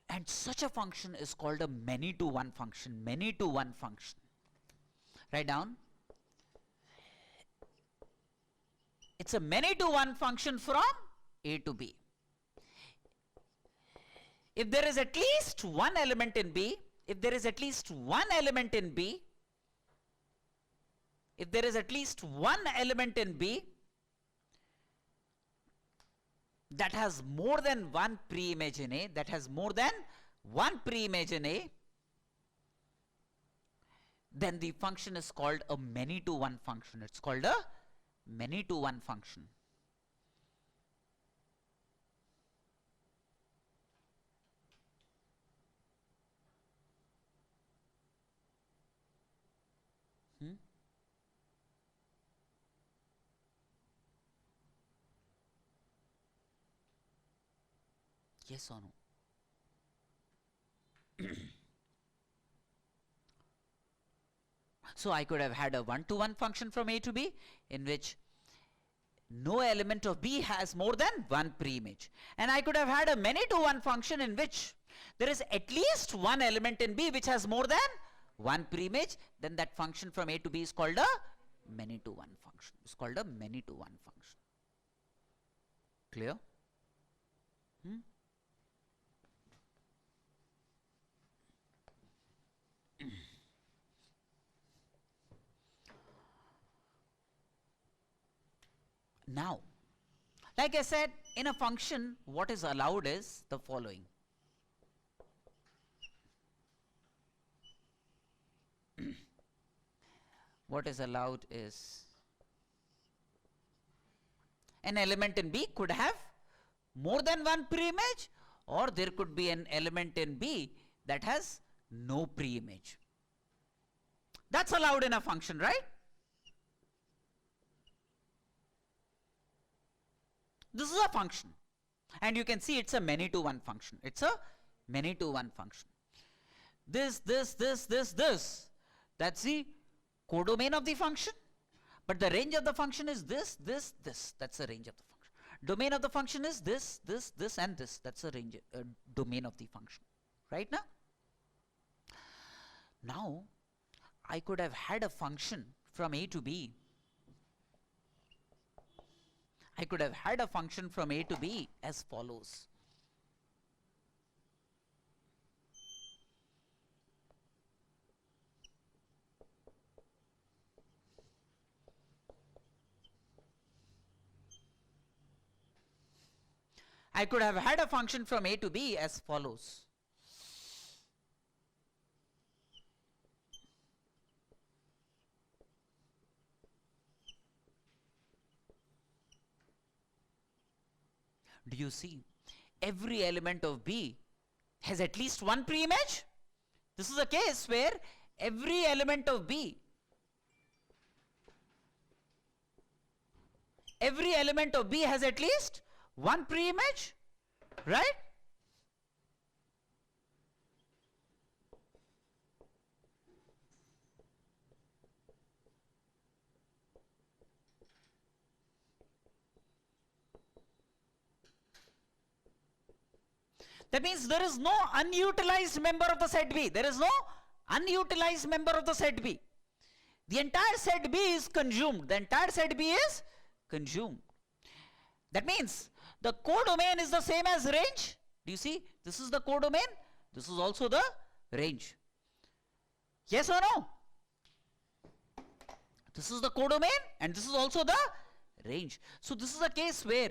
Speaker 1: And such a function is called a many-to-one function. Many-to-one function. Write down. It's a many-to-one function from A to B. If there is at least one element in B, if there is at least one element in B, if there is at least one element in B that has more than one pre-image in A, that has more than one pre-image in A, then the function is called a many-to-one function. It's called a many-to-one function. Yes or no? So I could have had a one-to-one function from A to B in which no element of B has more than one pre-image. And I could have had a many-to-one function in which there is at least one element in B which has more than one pre-image. Then that function from A to B is called a many-to-one function. It's called a many-to-one function. Clear? Now, like I said, in a function, what is allowed is the following. What is allowed is an element in B could have more than one pre-image, or there could be an element in B that has no pre-image. That's allowed in a function, right? This is a function, and you can see it's a many-to-one function. It's a many-to-one function. This, that's the codomain of the function, but the range of the function is this. That's the range of the function. Domain of the function is this, and this. That's the range, domain of the function. Right now? Now, I could have had a function from A to B. I could have had a function from A to B as follows. I could have had a function from A to B as follows. Do you see? Every element of B has at least one pre-image. This is a case where every element of B, has at least one pre-image, right? That means there is no unutilized member of the set B. There is no unutilized member of the set B. The entire set B is consumed. The entire set B is consumed. That means the codomain is the same as range. Do you see? This is the codomain. This is also the range. Yes or no? This is the codomain and this is also the range. So this is a case where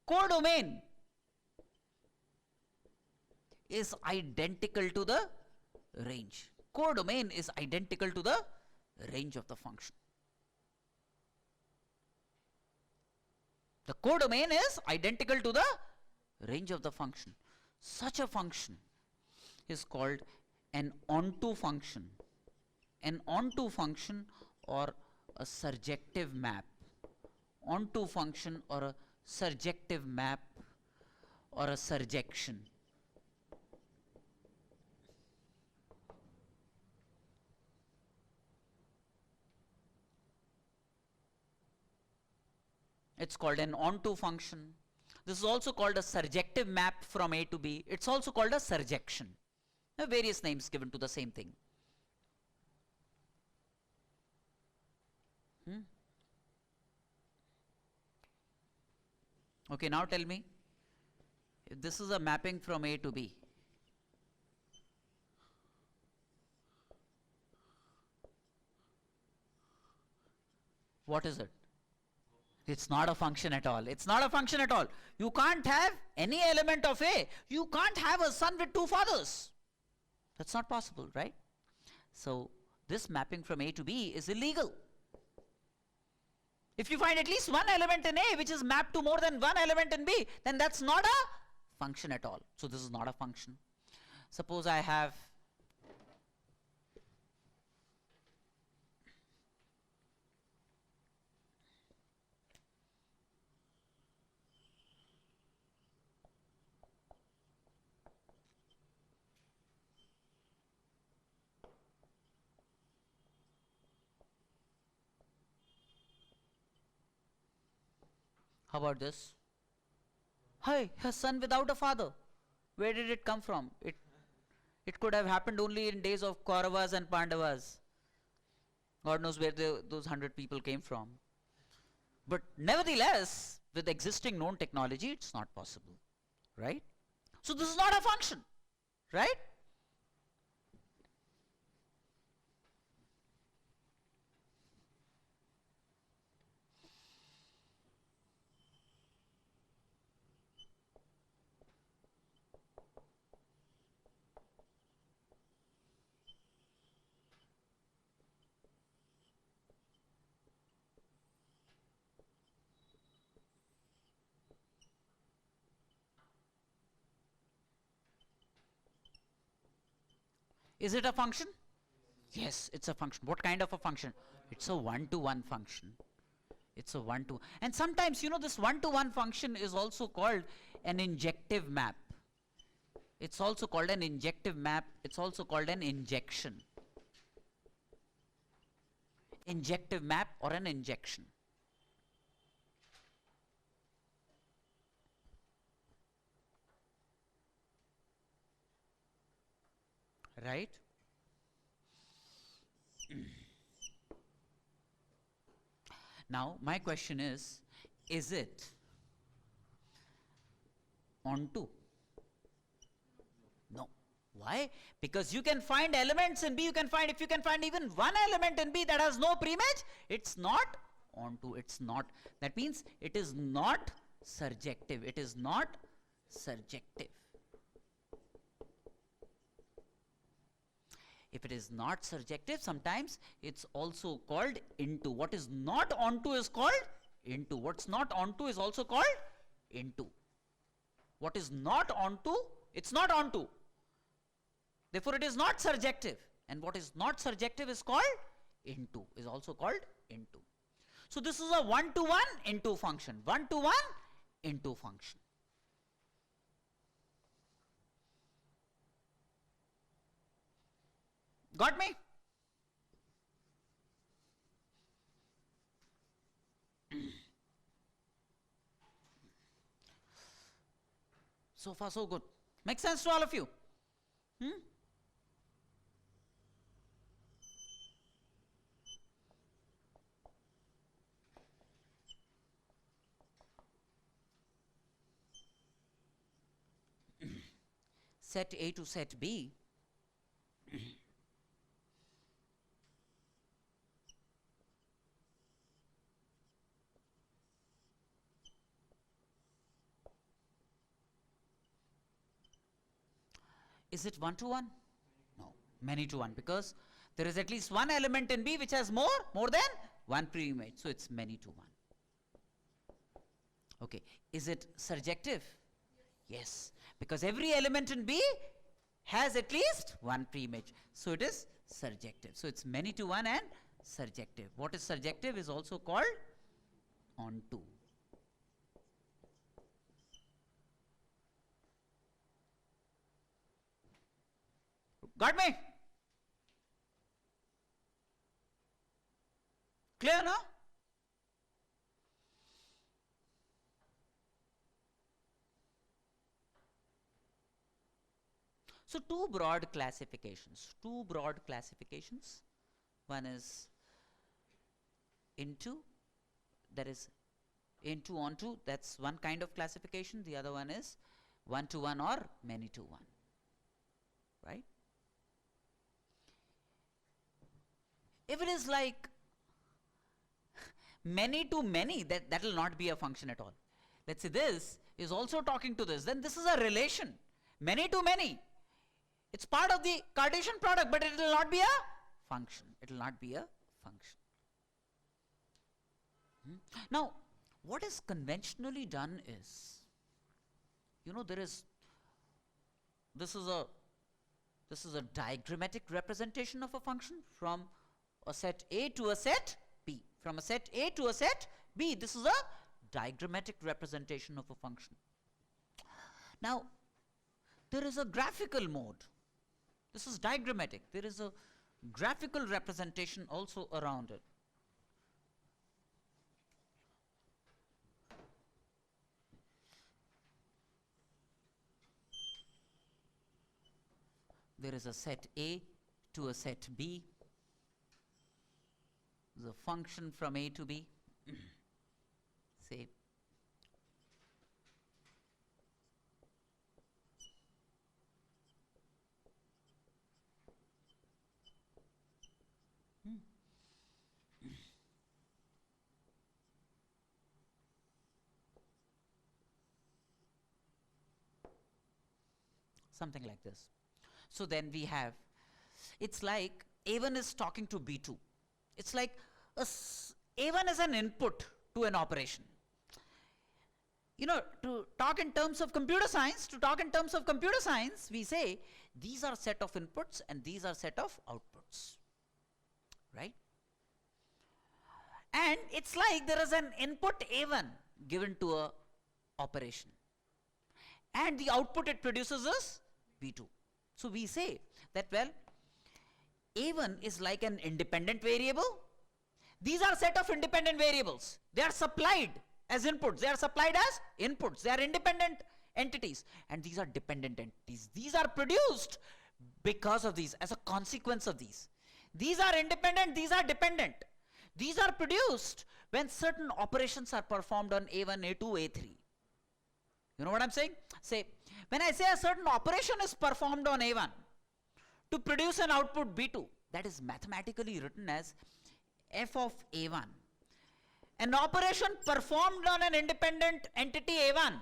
Speaker 1: codomain is identical to the range. Codomain is identical to the range of the function. The codomain is identical to the range of the function. Such a function is called an onto function. An onto function or a surjective map. Onto function or a surjective map or a surjection. It's called an onto function. This is also called a surjective map from A to B. It's also called a surjection. There are various names given to the same thing. Okay, now tell me, if this is a mapping from A to B, what is it? It's not a function at all. It's not a function at all. You can't have any element of A. You can't have a son with two fathers. That's not possible, right? So this mapping from A to B is illegal. If you find at least one element in A which is mapped to more than one element in B, then that's not a function at all. So this is not a function. Suppose I have how about this? Hi, a son without a father. Where did it come from? It could have happened only in days of Kauravas and Pandavas. God knows where those 100 people came from. But nevertheless, with existing known technology, it's not possible, right? So this is not a function, right? Is it a function? Yes, it's a function. What kind of a function? It's a one-to-one function. It's a one-to-one. And sometimes, you know, this one-to-one function is also called an injective map. It's also called an injective map. It's also called an injection. Injective map or an injection. Right? Now, my question is it onto? No. Why? Because you can find elements in B, if you can find even one element in B that has no preimage, it's not onto, it's not. That means it is not surjective. It is not surjective. If it is not surjective, sometimes it's also called into. What is not onto is called into. What's not onto is also called into. What is not onto, it's not onto. Therefore, it is not surjective. And what is not surjective is called into, is also called into. So this is a one-to-one into function. One-to-one into function. Got me? So far, so good. Makes sense to all of you? set A to set B, is it 1 to 1? No, many to 1, because there is at least one element in B which has more than one pre-image. So it's many to 1. Okay, is it surjective? Yes, because every element in B has at least one pre-image. So it is surjective. So it's many to 1 and surjective. What is surjective is also called onto. Got me? Clear now? So two broad classifications. One is into, that is into onto, that's one kind of classification. The other one is 1 to 1 or many to 1, right? If it is like many to many, that will not be a function at all. Let's say this is also talking to this, then this is a relation. Many to many. It's part of the Cartesian product, but it will not be a function. It will not be a function. Now, what is conventionally done is, you know, this is a diagrammatic representation of a function from a set A to a set B. From a set A to a set B, this is a diagrammatic representation of a function. Now, there is a graphical mode. This is diagrammatic. There is a graphical representation also around it. There is a set A to a set B. The function from A to B. Say something like this. So then we have, it's like A1 is talking to B2. It's like A1 is an input to an operation. You know, to talk in terms of computer science, we say these are set of inputs and these are set of outputs, right? And it's like there is an input A1 given to a operation, and the output it produces is B2. So we say that, well, A1 is like an independent variable. These are set of independent variables. They are supplied as inputs. They are supplied as inputs. They are independent entities. And these are dependent entities. These are produced because of these, as a consequence of these. These are independent. These are dependent. These are produced when certain operations are performed on A1, A2, A3. You know what I'm saying? Say, when I say a certain operation is performed on A1 to produce an output B2, that is mathematically written as f of A1. An operation performed on an independent entity A1,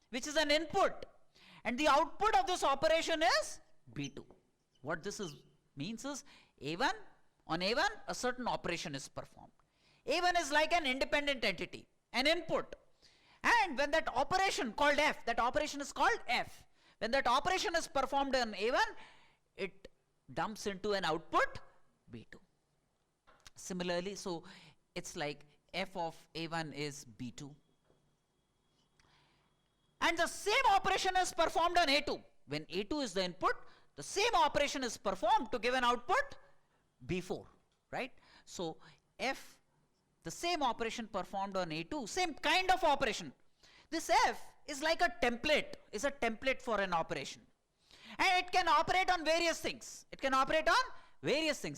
Speaker 1: which is an input, and the output of this operation is B2. What this means is A1, on A1 a certain operation is performed. A1 is like an independent entity, an input. And when that operation called f, that operation is called f. When that operation is performed on A1, it dumps into an output B2. Similarly, so it's like f of A1 is B2. And the same operation is performed on A2. When A2 is the input, the same operation is performed to give an output B4, right? So f, the same operation performed on A2, same kind of operation. This f is like a template for an operation. And it can operate on various things.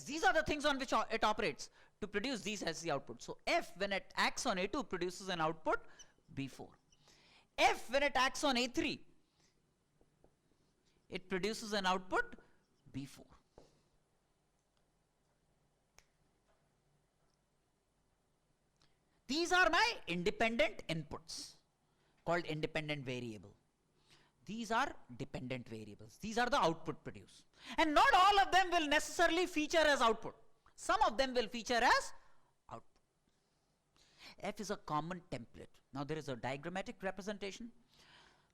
Speaker 1: These are the things on which it operates to produce these as the output. So f, when it acts on A2, produces an output B4. F, when it acts on A3, it produces an output B4. These are my independent inputs called independent variable. These are dependent variables. These are the output produced. And not all of them will necessarily feature as output. Some of them will feature as output. F is a common template. Now there is a diagrammatic representation.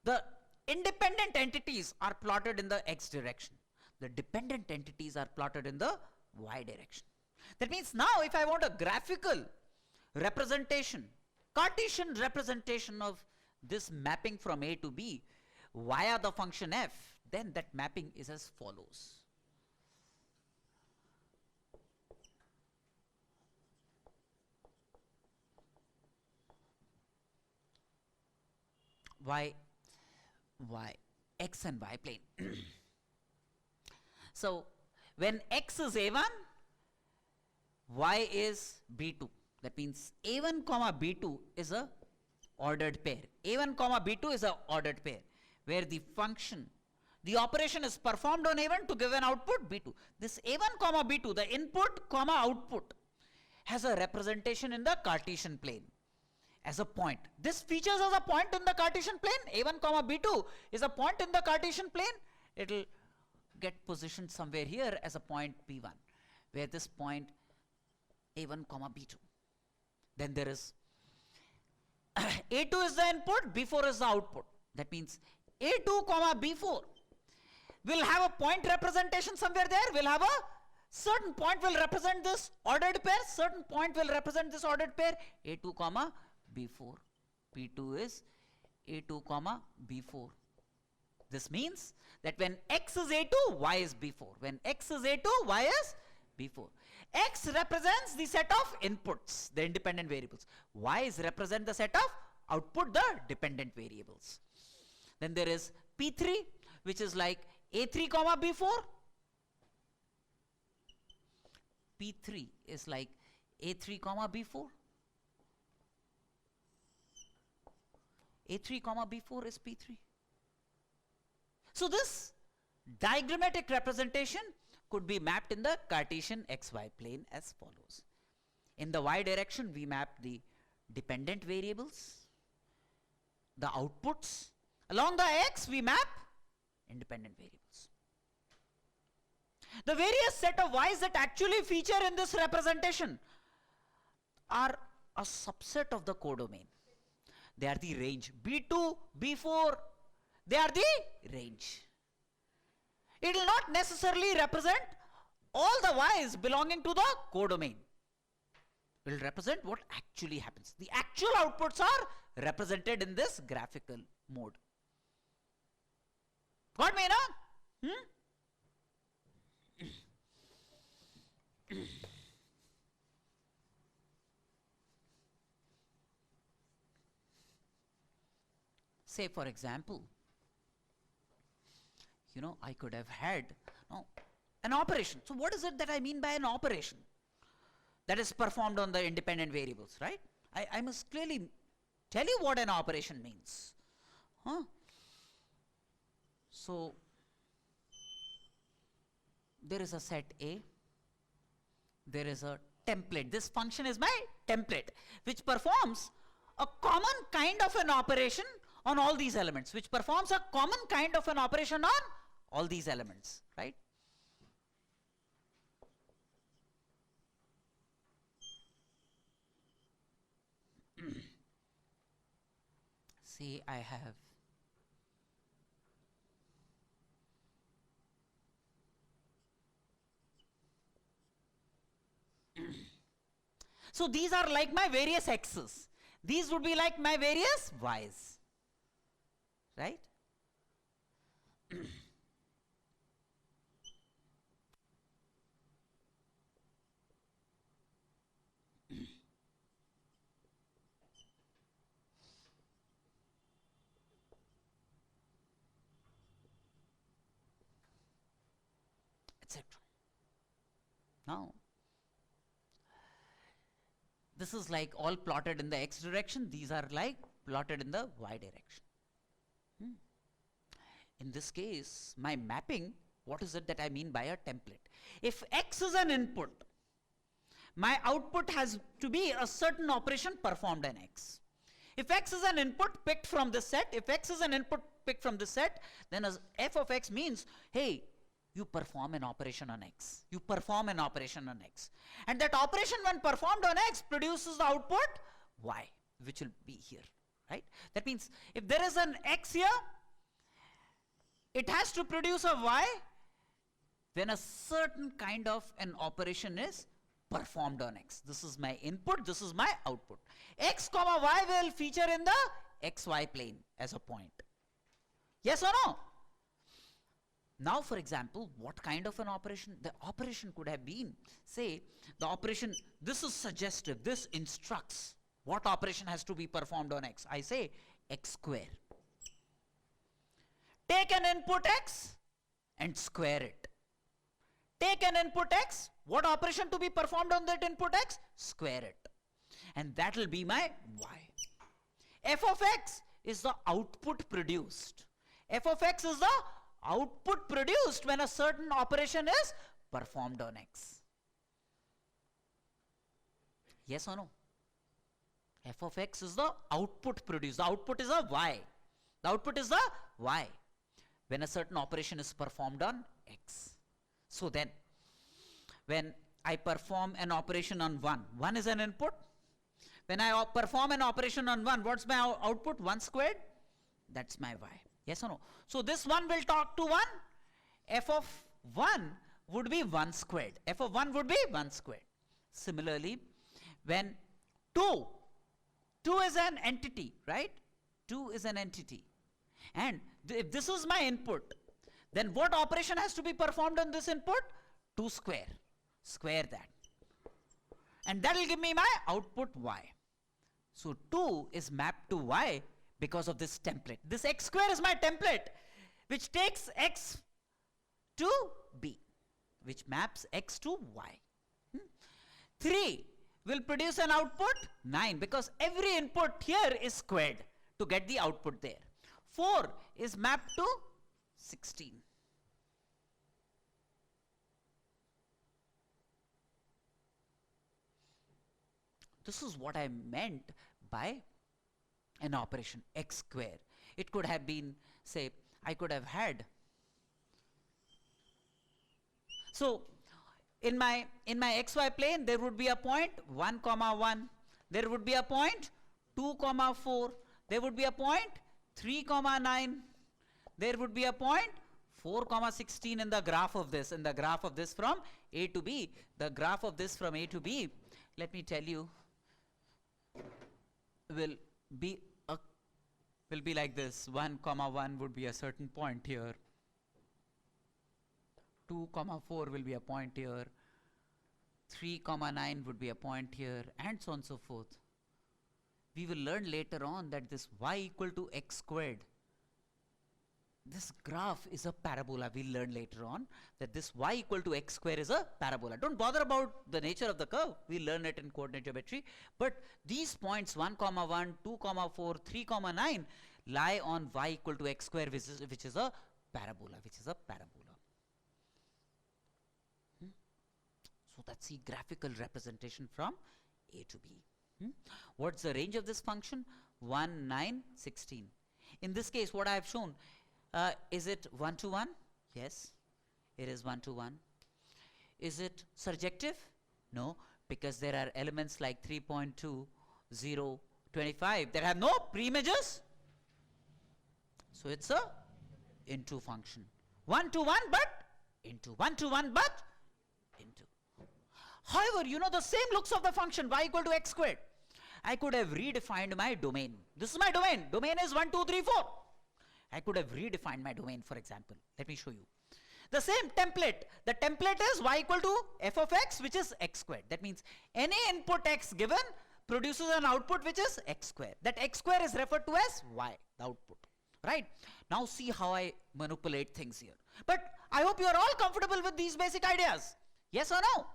Speaker 1: The independent entities are plotted in the x direction. The dependent entities are plotted in the y direction. That means now if I want a graphical representation, Cartesian representation of this mapping from A to B via the function f, then that mapping is as follows. X and y plane. So when x is A1, y is B2. That means A1 comma B2 is a ordered pair. A1 comma B2 is a ordered pair where the function, the operation is performed on A1 to give an output B2. This A1 comma B2, the input comma output, has a representation in the Cartesian plane as a point. This features as a point in the Cartesian plane. A1 comma B2 is a point in the Cartesian plane. It will get positioned somewhere here as a point P1, where this point A1 comma B2. Then there is A2 is the input, B4 is the output. That means A2 comma B4 will have a point representation somewhere there. We'll have a certain point will represent this ordered pair, certain point will represent this ordered pair. A2 comma B4. P2 is A2 comma B4. This means that when x is A2, y is B4. When x is A2, y is B4. X represents the set of inputs, the independent variables. Y's represent the set of output, the dependent variables. Then there is P3, which is like A3 comma B4. P3 is like A3 comma B4. A3 comma B4 is P3. So this diagrammatic representation could be mapped in the Cartesian xy plane as follows. In the y direction, we map the dependent variables, the outputs. Along the x, we map independent variables. The various set of y's that actually feature in this representation are a subset of the codomain. They are the range. B2, B4, they are the range. It will not necessarily represent all the y's belonging to the codomain. It will represent what actually happens. The actual outputs are represented in this graphical mode. Got me now? Say for example, I could have had an operation. So what is it that I mean by an operation that is performed on the independent variables, right? I must clearly tell you what an operation means. So there is a set A, there is a template. This function is my template, which performs a common kind of an operation on all these elements, which performs a common kind of an operation on all these elements, right? See, I have so these are like my various x's. These would be like my various y's, right? Etc. Now, this is like all plotted in the x direction. These are like plotted in the y direction. in this case, my mapping, what is it that I mean by a template? If X is an input, my output has to be a certain operation performed on X. If X is an input picked from this set, if X is an input picked from this set, then as f of X means, hey, you perform an operation on X. You perform an operation on X. And that operation when performed on X produces the output Y, which will be here, right? That means if there is an X here, it has to produce a Y when a certain kind of an operation is performed on X. This is my input, this is my output. X comma Y will feature in the XY plane as a point. Yes or no? Now, for example, what kind of an operation? The operation could have been, say, the operation, this is suggestive, this instructs what operation has to be performed on X. I say X square. Take an input X and square it. Take an input X, what operation to be performed on that input X? Square it. And that will be my Y. F of X is the output produced. F of X is the output produced when a certain operation is performed on X. Yes or no? F of X is the output produced. The output is a Y. The output is the Y when a certain operation is performed on X. So then, when I perform an operation on 1 is an input. When I perform an operation on 1, what's my output? 1 squared? That's my Y. Yes or no? So this 1 will talk to 1. F of 1 would be 1 squared. F of 1 would be 1 squared. Similarly, when 2 is an entity, right? 2 is an entity. And if this is my input, then what operation has to be performed on this input? 2 square. Square that. And that will give me my output Y. So 2 is mapped to Y because of this template. This X square is my template, which takes X to B, which maps X to Y. 3 will produce an output 9 because every input here is squared to get the output there. 4 is mapped to 16. This is what I meant by an operation X square. It could have been, say, I could have had. So in my XY plane, there would be a point 1, 1. There would be a point 2, 4. There would be a point 3, 9. There would be a point 4, 16 in the graph of this. In the graph of this from A to B. The graph of this from A to B, let me tell you, will be like this. 1, 1 would be a certain point here. 2, 4 will be a point here. 3, 9 would be a point here, and so on and so forth. We will learn later on that this y equal to x squared, this graph is a parabola. We'll learn later on that this y equal to x square is a parabola. Don't bother about the nature of the curve. We'll learn it in coordinate geometry. But these points 1, 1, 2, 4, 3, 9 lie on y equal to x square, which is a parabola. So that's the graphical representation from A to B. What's the range of this function? 1, 9, 16. In this case, what I have shown, is it 1 to 1? Yes, it is 1 to 1. Is it surjective? No, because there are elements like 3.2, 0, 25 that have no preimages. So it's a into function. 1 to 1 but into. 1 to 1 but into. However, you know the same looks of the function y equal to x squared. I could have redefined my domain. This is my domain. Domain is 1, 2, 3, 4. I could have redefined my domain, for example. Let me show you. The same template. The template is y equal to f of x, which is x squared. That means any input x given produces an output which is x squared. That x square is referred to as y, the output. Right? Now see how I manipulate things here. But I hope you are all comfortable with these basic ideas. Yes or no?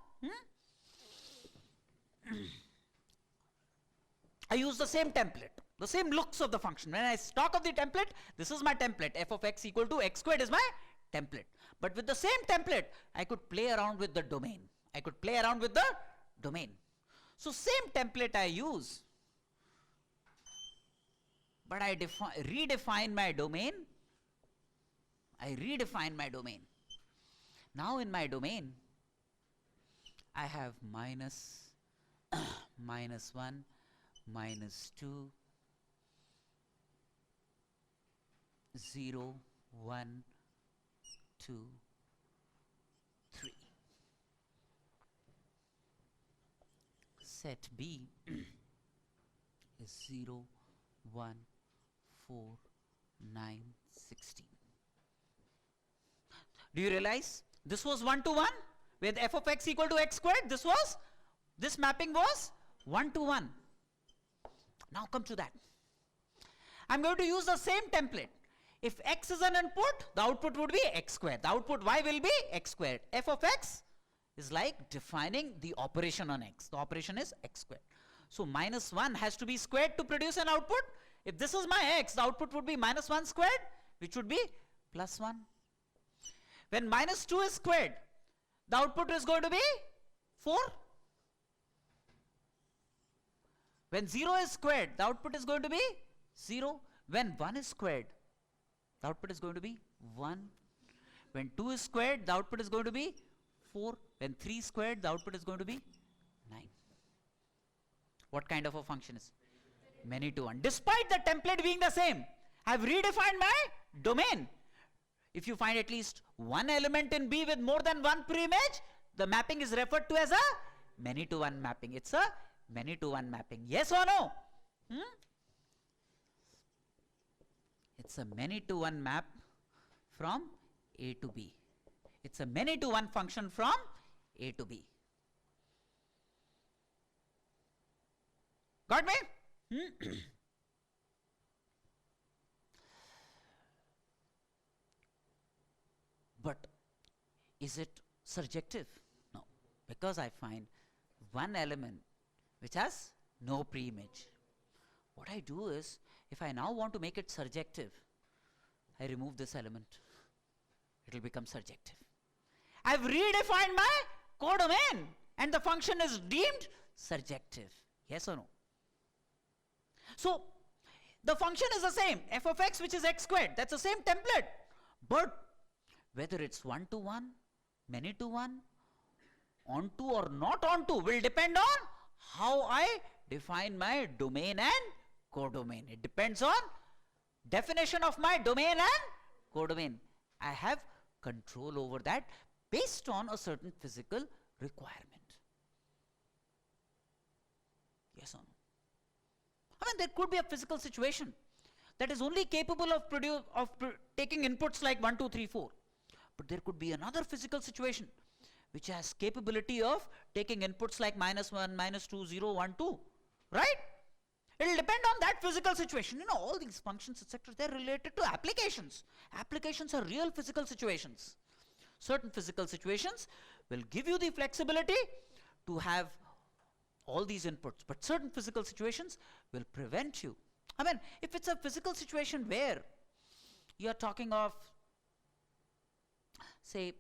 Speaker 1: I use the same template. The same looks of the function. When I talk of the template, this is my template. F of x equal to x squared is my template. But with the same template, I could play around with the domain. I could play around with the domain. So same template I use, but I redefine my domain. I redefine my domain. Now in my domain, I have minus, minus 1, minus 2, 0, 1, 2, 3. Set B is 0, 1, 4, 9, 16. Do you realize this was 1 to 1 with f of x equal to x squared? This mapping was 1 to 1. Now come to that. I'm going to use the same template. If x is an input, the output would be x squared. The output y will be x squared. F of x is like defining the operation on x. The operation is x squared. So minus 1 has to be squared to produce an output. If this is my x, the output would be minus 1 squared, which would be plus 1. When minus 2 is squared, the output is going to be 4. When 0 is squared, the output is going to be 0. When 1 is squared, the output is going to be 1. When 2 is squared, the output is going to be 4. When 3 is squared, the output is going to be 9. What kind of a function is? Many to one. Despite the template being the same, I have redefined my domain. If you find at least one element in B with more than one preimage, the mapping is referred to as a many to one mapping. It's a many to one mapping. Yes or no? It's a many to one map from A to B. It's a many to one function from A to B. Got me? But is it surjective? No, because I find one element which has no preimage. What I do is, if I now want to make it surjective, I remove this element. It will become surjective. I've redefined my codomain and the function is deemed surjective. Yes or no? So, the function is the same, f of x, which is x squared. That's the same template. But whether it's 1 to 1, many to 1, onto or not onto will depend on how I define my domain and codomain. It depends on definition of my domain and codomain. I have control over that based on a certain physical requirement. Yes or no? I mean, there could be a physical situation that is only capable of taking inputs like 1, 2, 3, 4. But there could be another physical situation which has capability of taking inputs like minus 1, minus 2, 0, 1, 2. Right? It will depend on that physical situation. You know, all these functions, etc., they're related to applications. Applications are real physical situations. Certain physical situations will give you the flexibility to have all these inputs, but certain physical situations will prevent you. I mean, if it's a physical situation where you are talking of, say,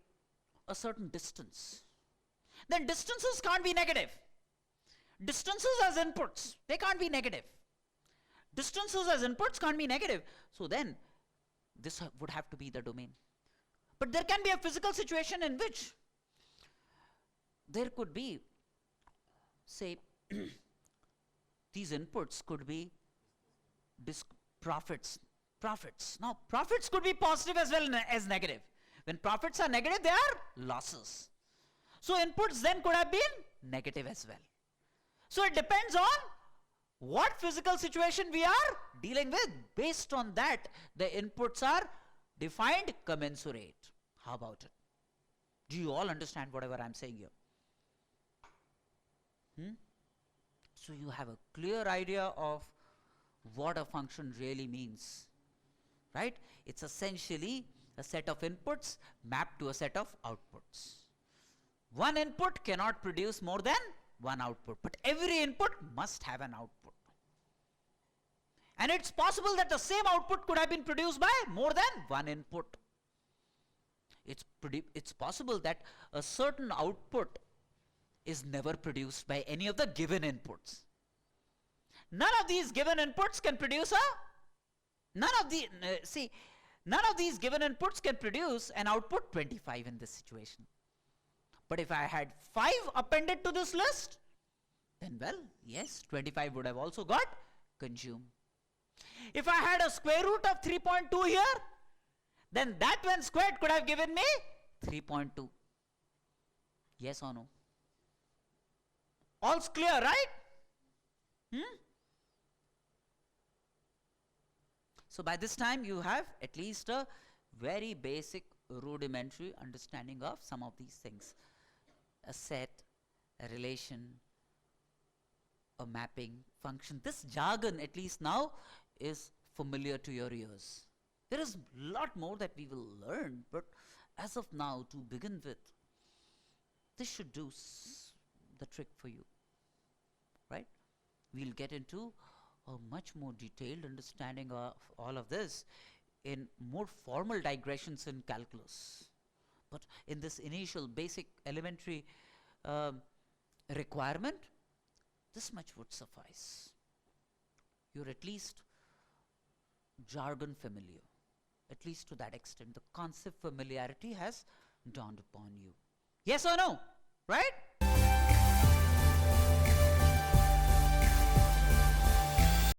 Speaker 1: a certain distance, then distances can't be negative. Distances as inputs, they can't be negative. Distances as inputs can't be negative. So then, this would have to be the domain. But there can be a physical situation in which there could be, say, these inputs could be profits. Now, profits could be positive as well as negative. When profits are negative, they are losses. So, inputs then could have been negative as well. So, it depends on what physical situation we are dealing with. Based on that, the inputs are defined commensurate. How about it? Do you all understand whatever I'm saying here? So you have a clear idea of what a function really means, right? It's essentially a set of inputs mapped to a set of outputs. One input cannot produce more than one output, but every input must have an output. And it's possible that the same output could have been produced by more than one input. It's possible that a certain output is never produced by any of the given inputs. None of these given inputs can produce none of these given inputs can produce an output 25 in this situation. But if I had 5 appended to this list, then well, yes, 25 would have also got consumed. If I had a square root of 3.2 here, then that one squared could have given me 3.2. Yes or no? All's clear, right? So by this time you have at least a very basic rudimentary understanding of some of these things. A set, a relation, a mapping, function. This jargon at least now is familiar to your ears. There is a lot more that we will learn, but as of now, to begin with, this should do the trick for you, right? We'll get into a much more detailed understanding of all of this in more formal digressions in calculus. But in this initial basic elementary requirement, this much would suffice. You're at least jargon familiar. At least to that extent, the concept familiarity has dawned upon you. Yes or no? Right?